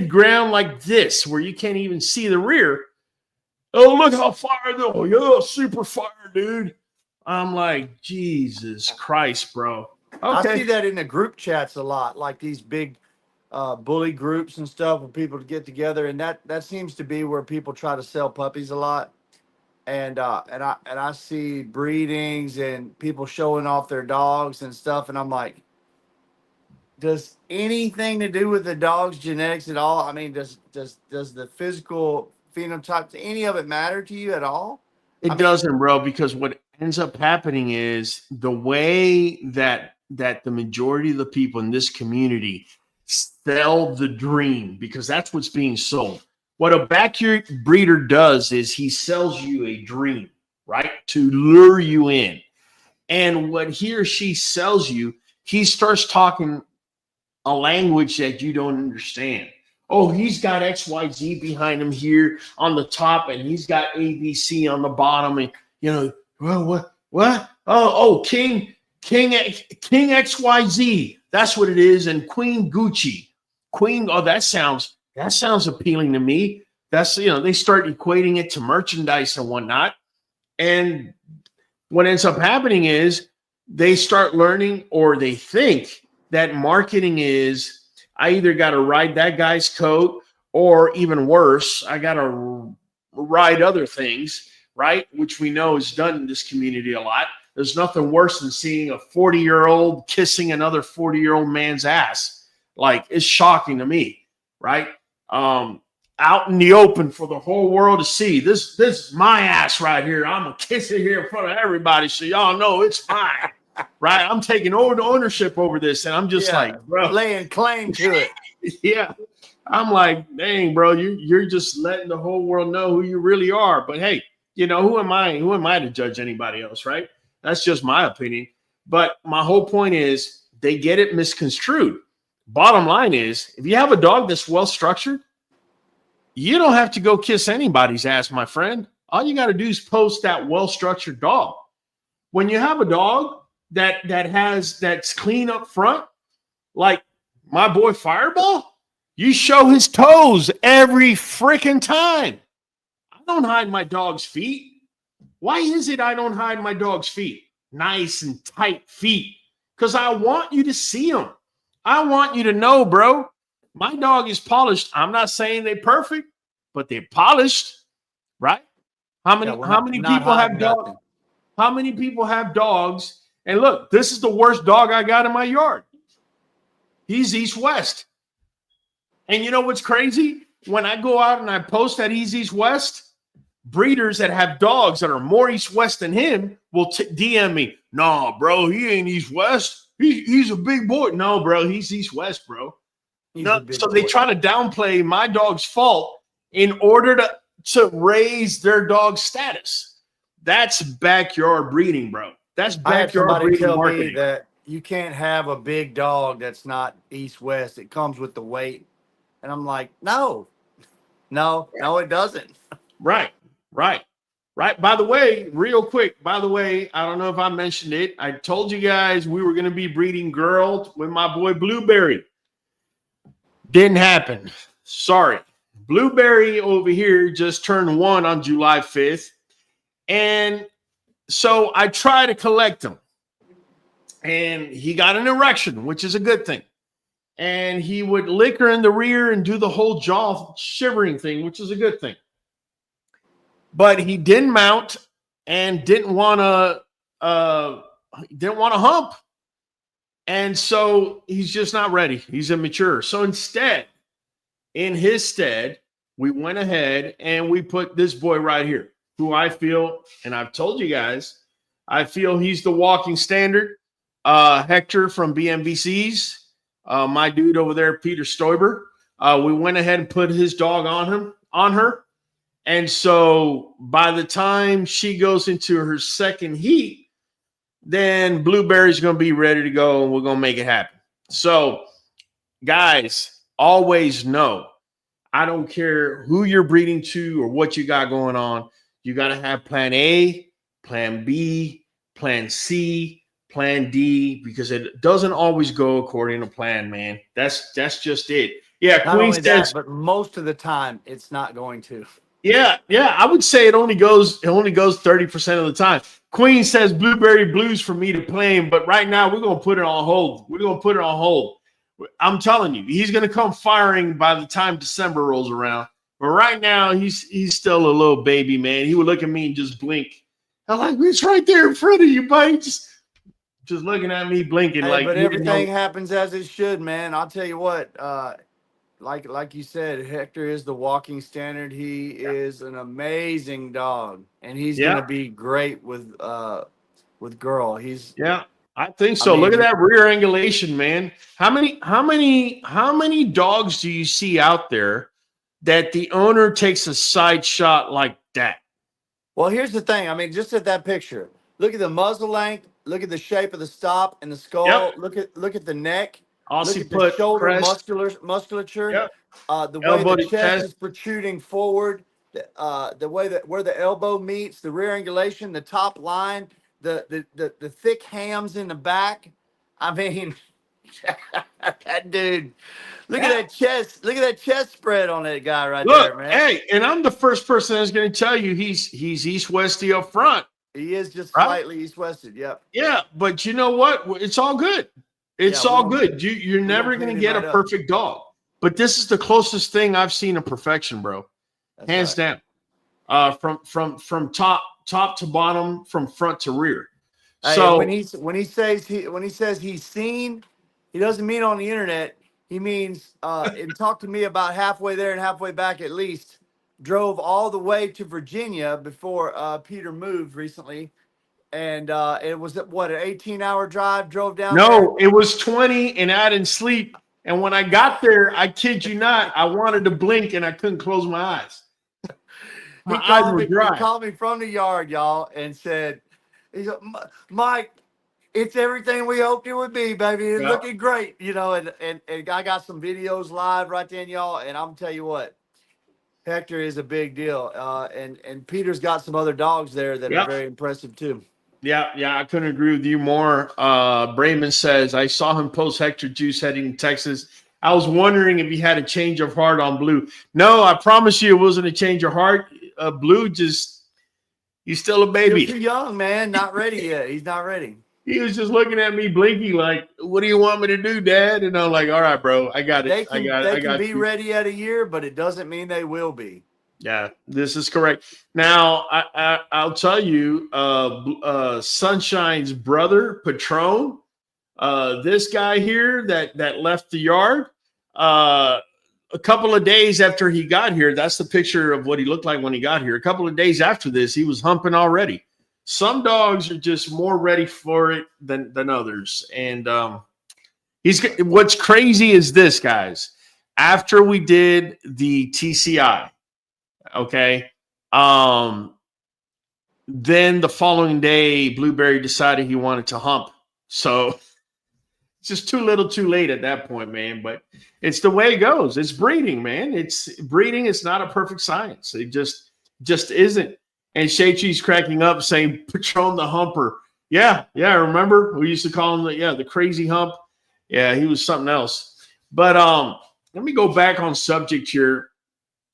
ground like this, where you can't even see the rear. Oh, look how fire though! You're super fire, dude. I'm like, Jesus Christ, bro. Okay. I see that in the group chats a lot, like these big bully groups and stuff where people get together, and that seems to be where people try to sell puppies a lot. And I see breedings and people showing off their dogs and stuff, and I'm like, does anything to do with the dog's genetics at all? I mean, does the physical phenotype, any of it matter to you at all? It doesn't, bro, because what ends up happening is the way that the majority of the people in this community sell the dream, because that's what's being sold. What a backyard breeder does is he sells you a dream, right, to lure you in. And what he or she sells you, he starts talking a language that you don't understand. Oh, he's got XYZ behind him here on the top, and he's got ABC on the bottom, and well, what? Oh, King XYZ. That's what it is, and Queen Gucci. Oh, that sounds appealing to me. That's, they start equating it to merchandise and whatnot. And what ends up happening is they start learning, or they think that marketing is, I either got to ride that guy's coat, or even worse, I got to ride other things, right? Which we know is done in this community a lot. There's nothing worse than seeing a 40-year-old kissing another 40-year-old man's ass. Like, it's shocking to me, right? out in the open for the whole world to see. This is my ass right here. I'm gonna kiss it here in front of everybody so y'all know it's mine. Right? I'm taking over the ownership over this, and I'm just like, bro, laying claim to it. yeah. I'm like, dang, bro, you're just letting the whole world know who you really are. But hey, you know, who am I? Who am I to judge anybody else, right? That's just my opinion. But my whole point is they get it misconstrued. Bottom line is, if you have a dog that's well structured, you don't have to go kiss anybody's ass, my friend. All you got to do is post that well-structured dog. When you have a dog that's clean up front, like my boy Fireball, you show his toes every freaking time. I don't hide my dog's feet. Why is it I don't hide my dog's feet? Nice and tight feet. Because I want you to see them. I want you to know, bro, my dog is polished. I'm not saying they're perfect, but they're polished, right? How many people have dogs? How many people have dogs? And look, this is the worst dog I got in my yard. He's East-West. And you know what's crazy? When I go out and I post that he's East-West, breeders that have dogs that are more East-West than him will DM me. No, bro, he ain't East-West. He's a big boy. No, bro, he's East-West, bro. No, so they try to downplay my dog's fault in order to raise their dog's status. That's backyard breeding, bro. That's backyard breeding marketing. That you can't have a big dog that's not East-West. It comes with the weight. And I'm like, no, it doesn't. Right. By the way, real quick, I don't know if I mentioned it. I told you guys we were going to be breeding girl with my boy Blueberry. Didn't happen. Sorry. Blueberry over here just turned 1 on July 5th. And so I try to collect him. And he got an erection, which is a good thing. And he would lick her in the rear and do the whole jaw shivering thing, which is a good thing. But he didn't mount and didn't want to hump. And so he's just not ready. He's immature. So in his stead, we went ahead and we put this boy right here, who I feel, and I've told you guys, I feel he's the walking standard. Hector from BMBCs, my dude over there, Peter Stoiber. We went ahead and put his dog on her. And so by the time she goes into her second heat, then Blueberry's going to be ready to go and we're going to make it happen. So guys, always know, I don't care who you're breeding to or what you got going on. You got to have plan A, plan B, plan C, plan D, because it doesn't always go according to plan, man. That's just it. Yeah, not Queen says, but most of the time it's not going to. Yeah, I would say it only goes 30% of the time. Queen says Blueberry Blues for me to play him, but right now we're gonna put it on hold. I'm telling you, he's gonna come firing by the time December rolls around. But right now, he's still a little baby, man. He would look at me and just blink. I'm like, it's right there in front of you, buddy. Just looking at me blinking. Hey, like, but everything happens as it should, man. I'll tell you what, like you said, Hector is the walking standard. He is an amazing dog, and he's gonna be great with girl. I think so. Look at that rear angulation, man. How many dogs do you see out there that the owner takes a side shot like that? Well, here's the thing. I mean, just at that picture, look at the muzzle length, look at the shape of the stop and the skull. Yep. Look at the neck. Look at the shoulder musculature. Yep. The way the chest is protruding forward. The way that where the elbow meets, the rear angulation, the top line, the thick hams in the back. I mean, that dude. Look at that chest. Look at that chest spread on that guy right there, man. Hey, and I'm the first person that's going to tell you he's East-Westy up front. He is just slightly East-Wested. Yep. Yeah, but you know what? It's all good. It's all good. You're never going to get a perfect dog. But this is the closest thing I've seen to perfection, bro. That's hands down. From top to bottom, from front to rear. Hey, so when he says he's seen, he doesn't mean on the internet. He means and talked to me about halfway there and halfway back at least. Drove all the way to Virginia before Peter moved recently. And it was what, an 18-hour drive, drove down there? No, it was 20 and I didn't sleep. And when I got there, I kid you not, I wanted to blink and I couldn't close my eyes. My eyes were dry. He called me from the yard, y'all, and said, Mike, it's everything we hoped it would be, baby. It's looking great, you know, and I got some videos live right then, y'all, and I'm tell you what, Hector is a big deal. And Peter's got some other dogs there that are very impressive too. Yeah, I couldn't agree with you more. Brayman says, I saw him post Hector Juice heading to Texas. I was wondering if he had a change of heart on Blue. No, I promise you it wasn't a change of heart. Blue just, he's still a baby. He's too young, man. Not ready yet. He's not ready. He was just looking at me blinking like, what do you want me to do, Dad? And I'm like, all right, bro, I got it. They can be ready at a year, but it doesn't mean they will be. Yeah, this is correct. Now, I'll tell you, Sunshine's brother, Patron, this guy here that left the yard, a couple of days after he got here, that's the picture of what he looked like when he got here. A couple of days after this, he was humping already. Some dogs are just more ready for it than others. And what's crazy is this, guys. After we did the TCI, okay, then the following day, Blueberry decided he wanted to hump. So it's just too little too late at that point, man. But it's the way it goes. It's breeding, man. It's breeding. It's not a perfect science. It just isn't. And Sheichi's cracking up saying, Patron the humper. Yeah, remember? We used to call him the crazy hump. Yeah, he was something else. But let me go back on subject here.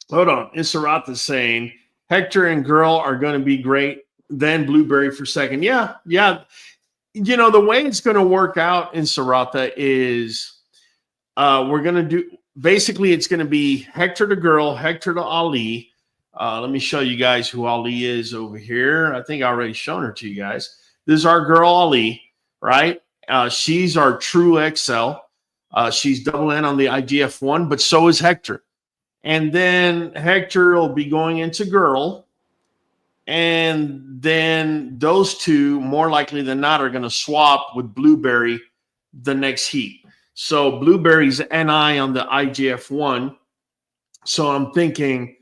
Hold on. Inserata's saying, Hector and Girl are going to be great. Then Blueberry for second. Yeah. You know, the way it's going to work out in Serata is we're going to do, basically it's going to be Hector to Girl, Hector to Ali. Let me show you guys who Ali is over here. I think I already shown her to you guys. This is our girl Ali, right? She's our true XL. She's double N on the IGF-1, but so is Hector. And then Hector will be going into Girl. And then those two, more likely than not, are going to swap with Blueberry the next heat. So Blueberry's NI on the IGF-1. So I'm thinking,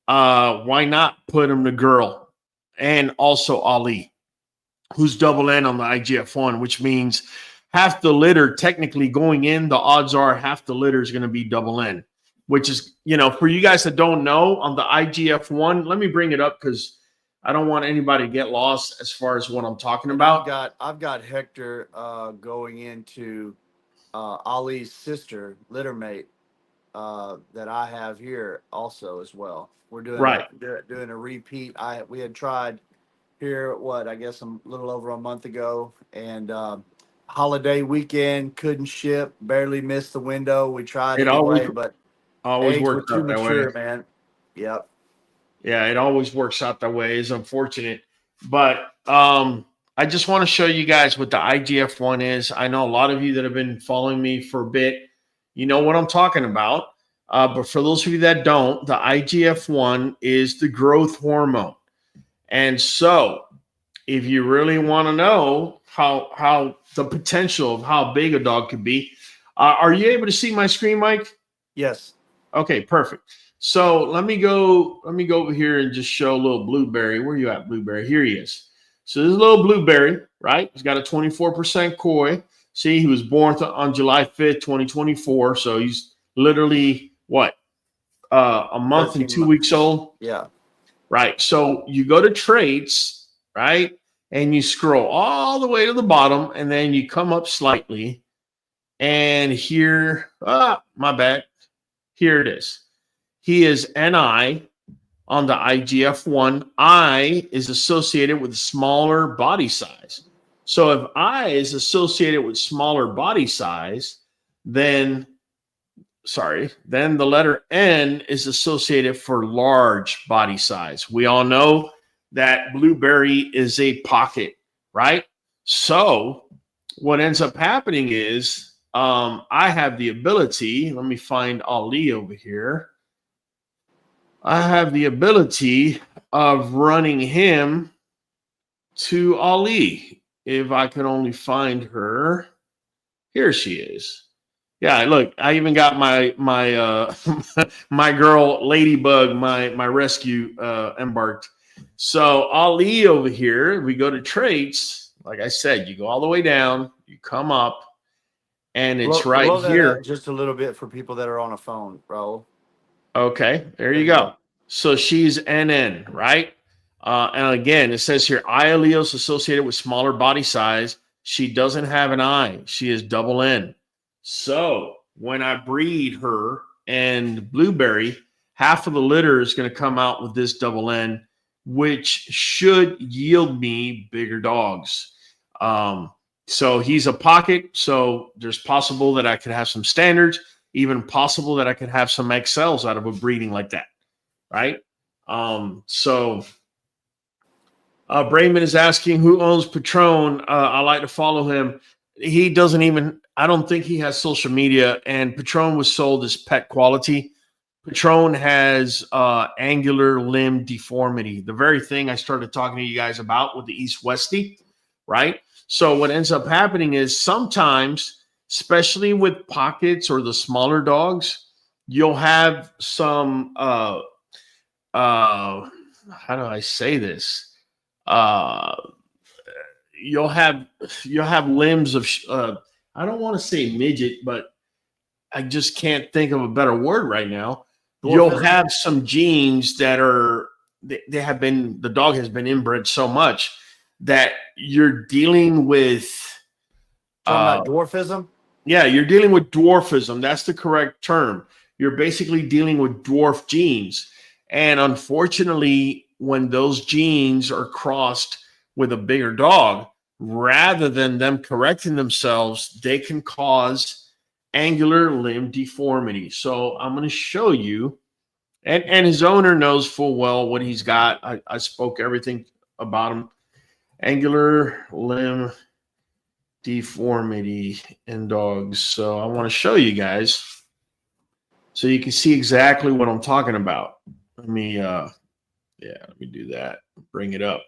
why not put him to Girl and also Ali, who's double N on the IGF-1, which means half the litter technically going in, the odds are half the litter is going to be double N, which is, you know, for you guys that don't know, on the IGF-1, let me bring it up because I don't want anybody to get lost as far as what I'm talking about. I've got Hector going into Ali's sister, litter mate, that I have here also as well. We're doing a repeat. We had tried here, I guess a little over a month ago, and holiday weekend, couldn't ship, barely missed the window. We tried it anyway, but always eggs were works too out that mature, way, man. Yep. Yeah, it always works out that way. It's unfortunate, but I just want to show you guys what the IGF-1 is. I know a lot of you that have been following me for a bit, you know what I'm talking about. But for those of you that don't, the IGF-1 is the growth hormone. And so if you really want to know how the potential of how big a dog could be, are you able to see my screen, Mike? Yes. Okay, perfect. So let me go over here and just show a little Blueberry. Where you at, Blueberry? Here he is. So this is a little Blueberry, right? He's got a 24% koi. See, he was born on July 5th, 2024. So he's literally what? A month and 2 weeks old? Yeah. Right. So you go to traits, right? And you scroll all the way to the bottom, and then you come up slightly. And here, my bad. Here it is. He is NI on the IGF-1. I is associated with smaller body size. So if I is associated with smaller body size, then the letter N is associated for large body size. We all know that Blueberry is a pocket, right? So what ends up happening is I have the ability. Let me find Ali over here. I have the ability of running him to Ali. If I could only find her. Here she is. Yeah, look, I even got my my girl Ladybug, my rescue embarked. So Ali over here, we go to traits. Like I said, you go all the way down, you come up, and it's right Blow that here. up just a little bit for people that are on a phone, Raul. Okay, there you go. So she's NN, right? And again, it says here, eye alleles associated with smaller body size. She doesn't have an eye. She is double N. So when I breed her and Blueberry, half of the litter is going to come out with this double N, which should yield me bigger dogs. So he's a pocket. So there's possible that I could have some standards, even possible that I could have some XLs out of a breeding like that. Right. Brayman is asking who owns Patron. I like to follow him. He doesn't even, I don't think he has social media, and Patron was sold as pet quality. Patron has angular limb deformity, the very thing I started talking to you guys about with the East Westie, right? So what ends up happening is sometimes, especially with pockets or the smaller dogs, you'll have some, how do I say this? You'll have limbs of I don't want to say midget, but I just can't think of a better word right now. You'll have some genes that are the dog has been inbred so much that you're dealing with Dwarfism. Yeah, you're dealing with dwarfism. That's the correct term. You're basically dealing with dwarf genes, and unfortunately, when those genes are crossed with a bigger dog, rather than them correcting themselves, they can cause angular limb deformity. So I'm going to show you, and his owner knows full well what he's got. I spoke everything about him. Angular limb deformity in dogs. So I want to show you guys so you can see exactly what I'm talking about. Let me do that. Bring it up.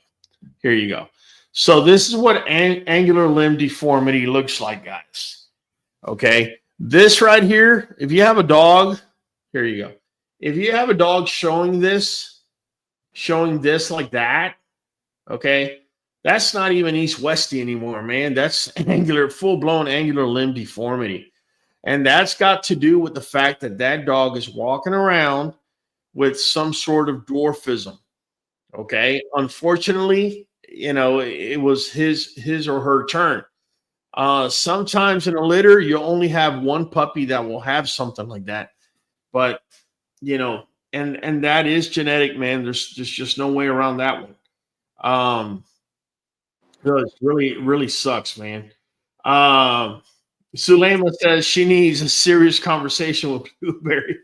Here you go. So this is what angular limb deformity looks like, guys. Okay. This right here, if you have a dog, here you go. If you have a dog showing this like that, okay, that's not even East-Westie anymore, man. That's full-blown angular limb deformity. And that's got to do with the fact that that dog is walking around with some sort of dwarfism. Okay. Unfortunately, it was his or her turn. Sometimes in a litter, you only have one puppy that will have something like that. But, and that is genetic, man. There's just no way around that one. It really, really sucks, man. Sulema says she needs a serious conversation with Blueberry.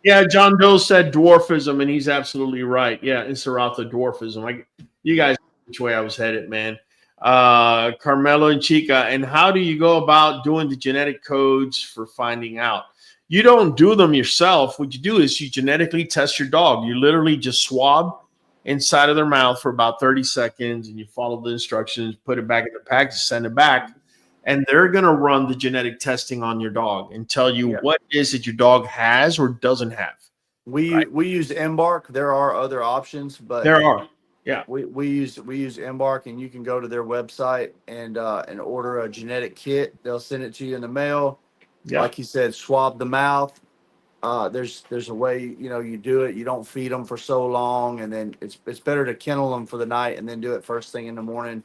Yeah, John Doe said dwarfism, and he's absolutely right. Yeah, Inserata dwarfism. You guys know which way I was headed, man. Carmelo and Chica, and how do you go about doing the genetic codes for finding out? You don't do them yourself. What you do is you genetically test your dog. You literally just swab inside of their mouth for about 30 seconds, and you follow the instructions, put it back in the package, send it back. And they're going to run the genetic testing on your dog and tell you what it is that your dog has or doesn't have. We use Embark. There are other options, but there are. Yeah. We use Embark, and you can go to their website and order a genetic kit. They'll send it to you in the mail. Yeah. Like you said, swab the mouth. There's a way, you do it. You don't feed them for so long, and then it's better to kennel them for the night and then do it first thing in the morning.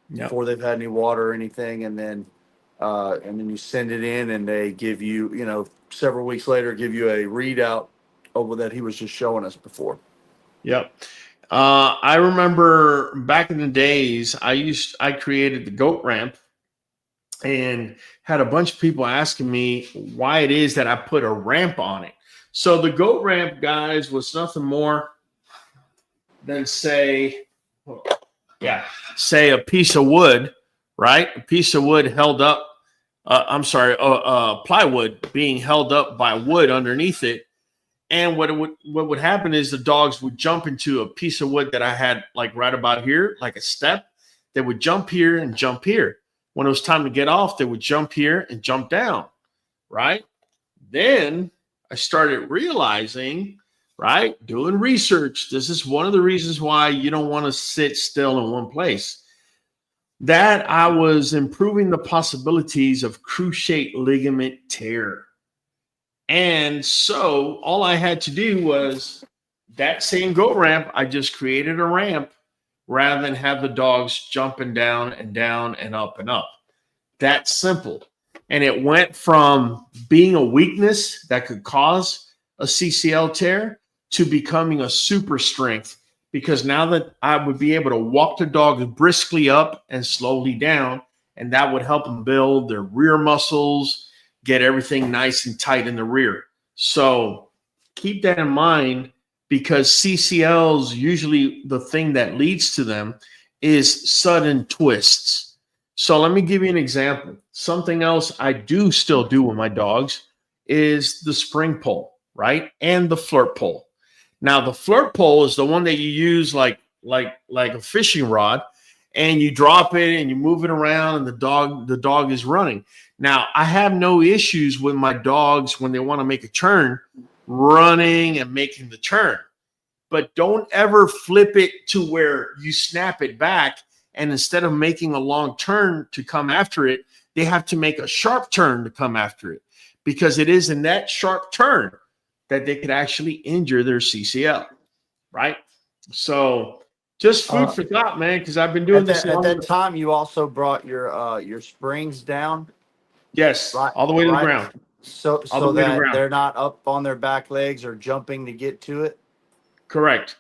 Before they've had any water or anything, and then you send it in, and they give you, several weeks later, give you a readout over that he was just showing us before. Yep. I remember back in the days, I created the goat ramp and had a bunch of people asking me why it is that I put a ramp on it. So the goat ramp, guys, was nothing more than say a piece of wood, right? A piece of wood held up. Plywood being held up by wood underneath it. And what would happen is the dogs would jump into a piece of wood that I had like right about here, like a step. They would jump here and jump here. When it was time to get off, they would jump here and jump down, right? Then I started realizing, right, doing research. This is one of the reasons why you don't want to sit still in one place. That I was improving the possibilities of cruciate ligament tear. And so all I had to do was that same go ramp. I just created a ramp rather than have the dogs jumping down and up and up. That's simple. And it went from being a weakness that could cause a CCL tear to becoming a super strength, because now that I would be able to walk the dogs briskly up and slowly down, and that would help them build their rear muscles, get everything nice and tight in the rear. So keep that in mind, because CCLs, usually the thing that leads to them is sudden twists. So let me give you an example. Something else I do still do with my dogs is the spring pull, right? And the flirt pull. Now, the flirt pull is the one that you use like a fishing rod, and you drop it and you move it around and the dog is running. Now, I have no issues with my dogs when they want to make a turn, running and making the turn. But don't ever flip it to where you snap it back, and instead of making a long turn to come after it, they have to make a sharp turn to come after it, because it is in that sharp turn that they could actually injure their CCL, right? So just food for thought, man, because I've been doing this. At that time, you also brought your springs down. Yes, right, all the way to the ground. So that they're not up on their back legs or jumping to get to it. Correct.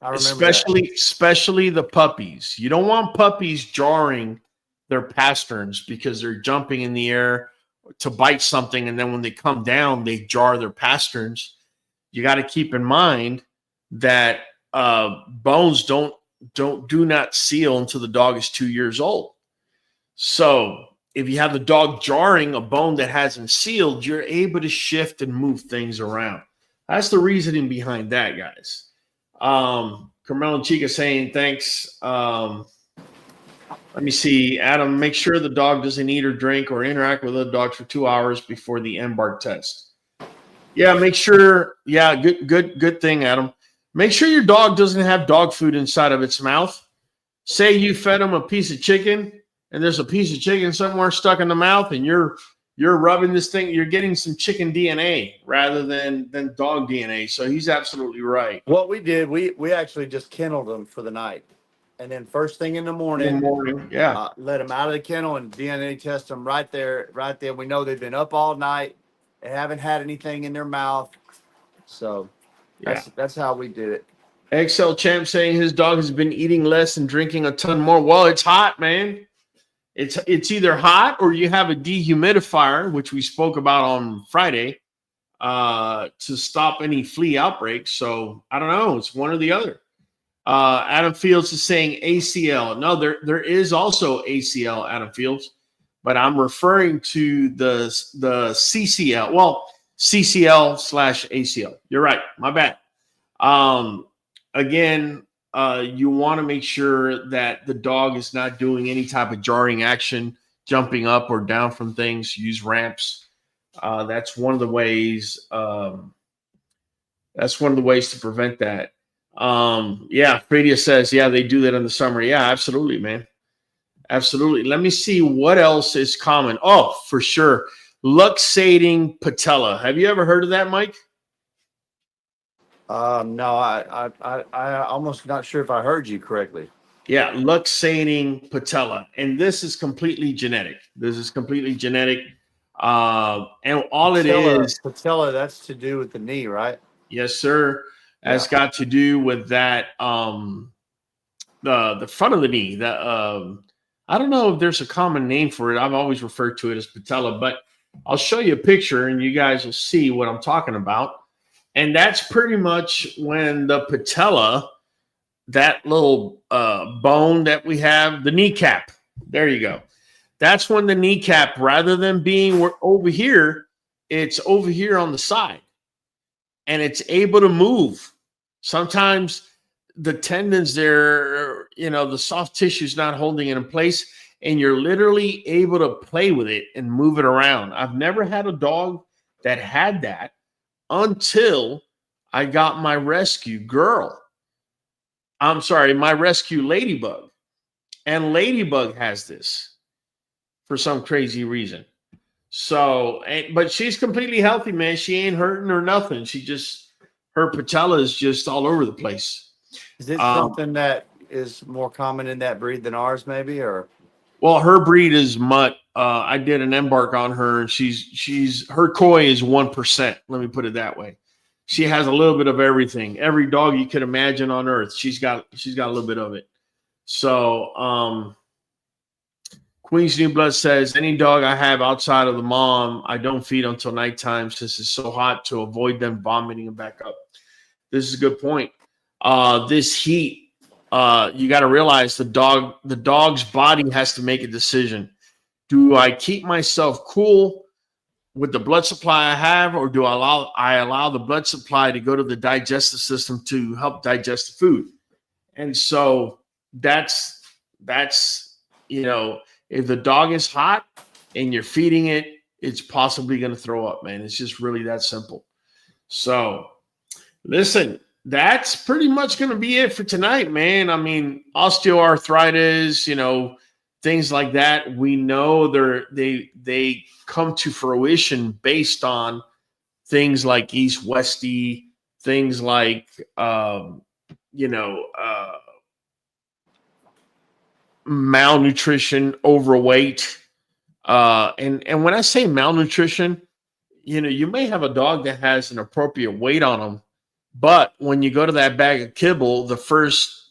Especially the puppies. You don't want puppies jarring their pasterns because they're jumping in the air to bite something, and then when they come down, they jar their pasterns. You got to keep in mind that bones do not seal until the dog is 2 years old. So if you have the dog jarring a bone that hasn't sealed, you're able to shift and move things around. That's the reasoning behind that, guys. Carmelo and Chica saying thanks. Let me see. Adam, make sure the dog doesn't eat or drink or interact with other dogs for 2 hours before the embark test. Yeah, make sure. Yeah, good thing, Adam. Make sure your dog doesn't have dog food inside of its mouth. Say you fed him a piece of chicken, and there's a piece of chicken somewhere stuck in the mouth, and you're rubbing this thing, you're getting some chicken DNA rather than dog DNA. So he's absolutely right. What we did, we actually just kenneled them for the night. And then first thing in the morning, let them out of the kennel and DNA test them right there. We know they've been up all night. They haven't had anything in their mouth. So that's how we did it. XL Champ saying his dog has been eating less and drinking a ton more. Well, it's hot, man. It's either hot or you have a dehumidifier, which we spoke about on Friday, to stop any flea outbreaks. So I don't know. It's one or the other. Adam Fields is saying ACL. No, there is also ACL, Adam Fields, but I'm referring to the CCL. Well, CCL/ACL. You're right. My bad. Again, you want to make sure that the dog is not doing any type of jarring action, jumping up or down from things. Use ramps. That's one of the ways. That's one of the ways to prevent that. Fredia says, they do that in the summer. Yeah, absolutely, man. Absolutely. Let me see what else is common. Oh, for sure. Luxating patella. Have you ever heard of that, Mike? No, I almost not sure if I heard you correctly. Yeah, luxating patella. And this is completely genetic. And all it is. Patella, that's to do with the knee, right? Yes, sir. That's got to do with that, the front of the knee. I don't know if there's a common name for it. I've always referred to it as patella, but I'll show you a picture and you guys will see what I'm talking about. And that's pretty much when the patella, that little bone that we have, the kneecap, There you go. That's when the kneecap, rather than being over here, it's over here on the side. And it's able to move. Sometimes the tendons there, the soft tissue is not holding it in place, and you're literally able to play with it and move it around. I've never had a dog that had that until I got my rescue girl. I'm sorry, my rescue Ladybug. And Ladybug has this for some crazy reason. So, but she's completely healthy, man. She ain't hurting or nothing. Her patella is just all over the place. Is it something that is more common in that breed than ours, maybe? Or well, her breed is mutt. I did an embark on her, and her koi is 1%. Let me put it that way. She has a little bit of everything. Every dog you could imagine on earth, she's got a little bit of it. So, Queen's New Blood says, any dog I have outside of the mom, I don't feed until nighttime since it's so hot to avoid them vomiting and back up. This is a good point. This heat, you got to realize the dog's body has to make a decision. Do I keep myself cool with the blood supply I have, or do I allow the blood supply to go to the digestive system to help digest the food? And so that's if the dog is hot and you're feeding it, it's possibly going to throw up, man. It's just really that simple. So listen, that's pretty much going to be it for tonight, man. I mean, osteoarthritis, things like that. We know they come to fruition based on things like East-Westy, things like, malnutrition, overweight. And when I say malnutrition, you may have a dog that has an appropriate weight on them, but when you go to that bag of kibble, the first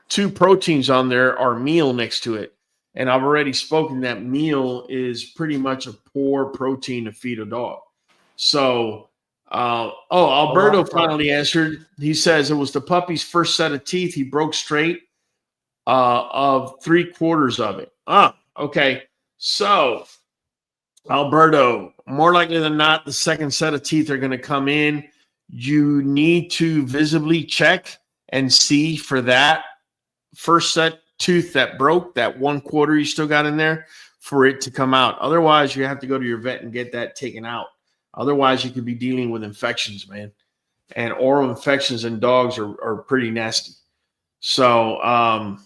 2 proteins on there are meal next to it. And I've already spoken that meal is pretty much a poor protein to feed a dog. So, Alberto finally answered. He says it was the puppy's first set of teeth. He broke straight of 3/4 of it. Okay. So, Alberto, more likely than not, the second set of teeth are going to come in. You need to visibly check and see for that first set tooth that broke, that 1/4 you still got in there, for it to come out. Otherwise, you have to go to your vet and get that taken out. Otherwise, you could be dealing with infections, man. And oral infections in dogs are pretty nasty. So,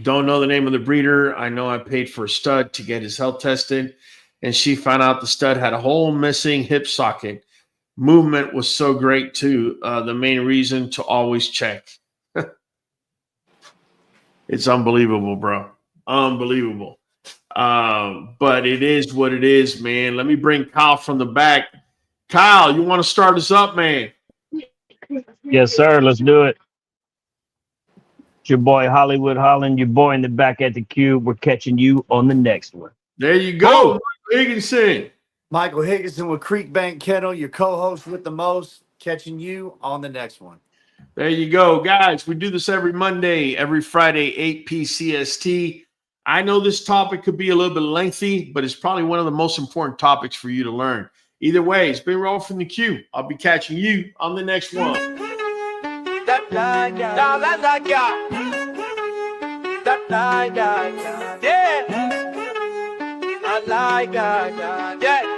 don't know the name of the breeder. I know I paid for a stud to get his health tested, and she found out the stud had a whole missing hip socket. Movement was so great, too. The main reason to always check. It's unbelievable, bro. Unbelievable. But it is what it is, man. Let me bring Kyle from the back. Kyle, you want to start us up, man? Yes, sir. Let's do it. It's your boy Hollywood Holland, your boy in the back at the cube. We're catching you on the next one. There you go. Higginson. Michael Higginson with Creek Bank Kennel, your co-host with the most, catching you on the next one. There you go, guys. We do this every Monday, every Friday, 8 p. CST. I know this topic could be a little bit lengthy, but it's probably one of the most important topics for you to learn. Either way, it's been Roll from the Q. I'll be catching you on the next one. Yeah. I like that. Yeah.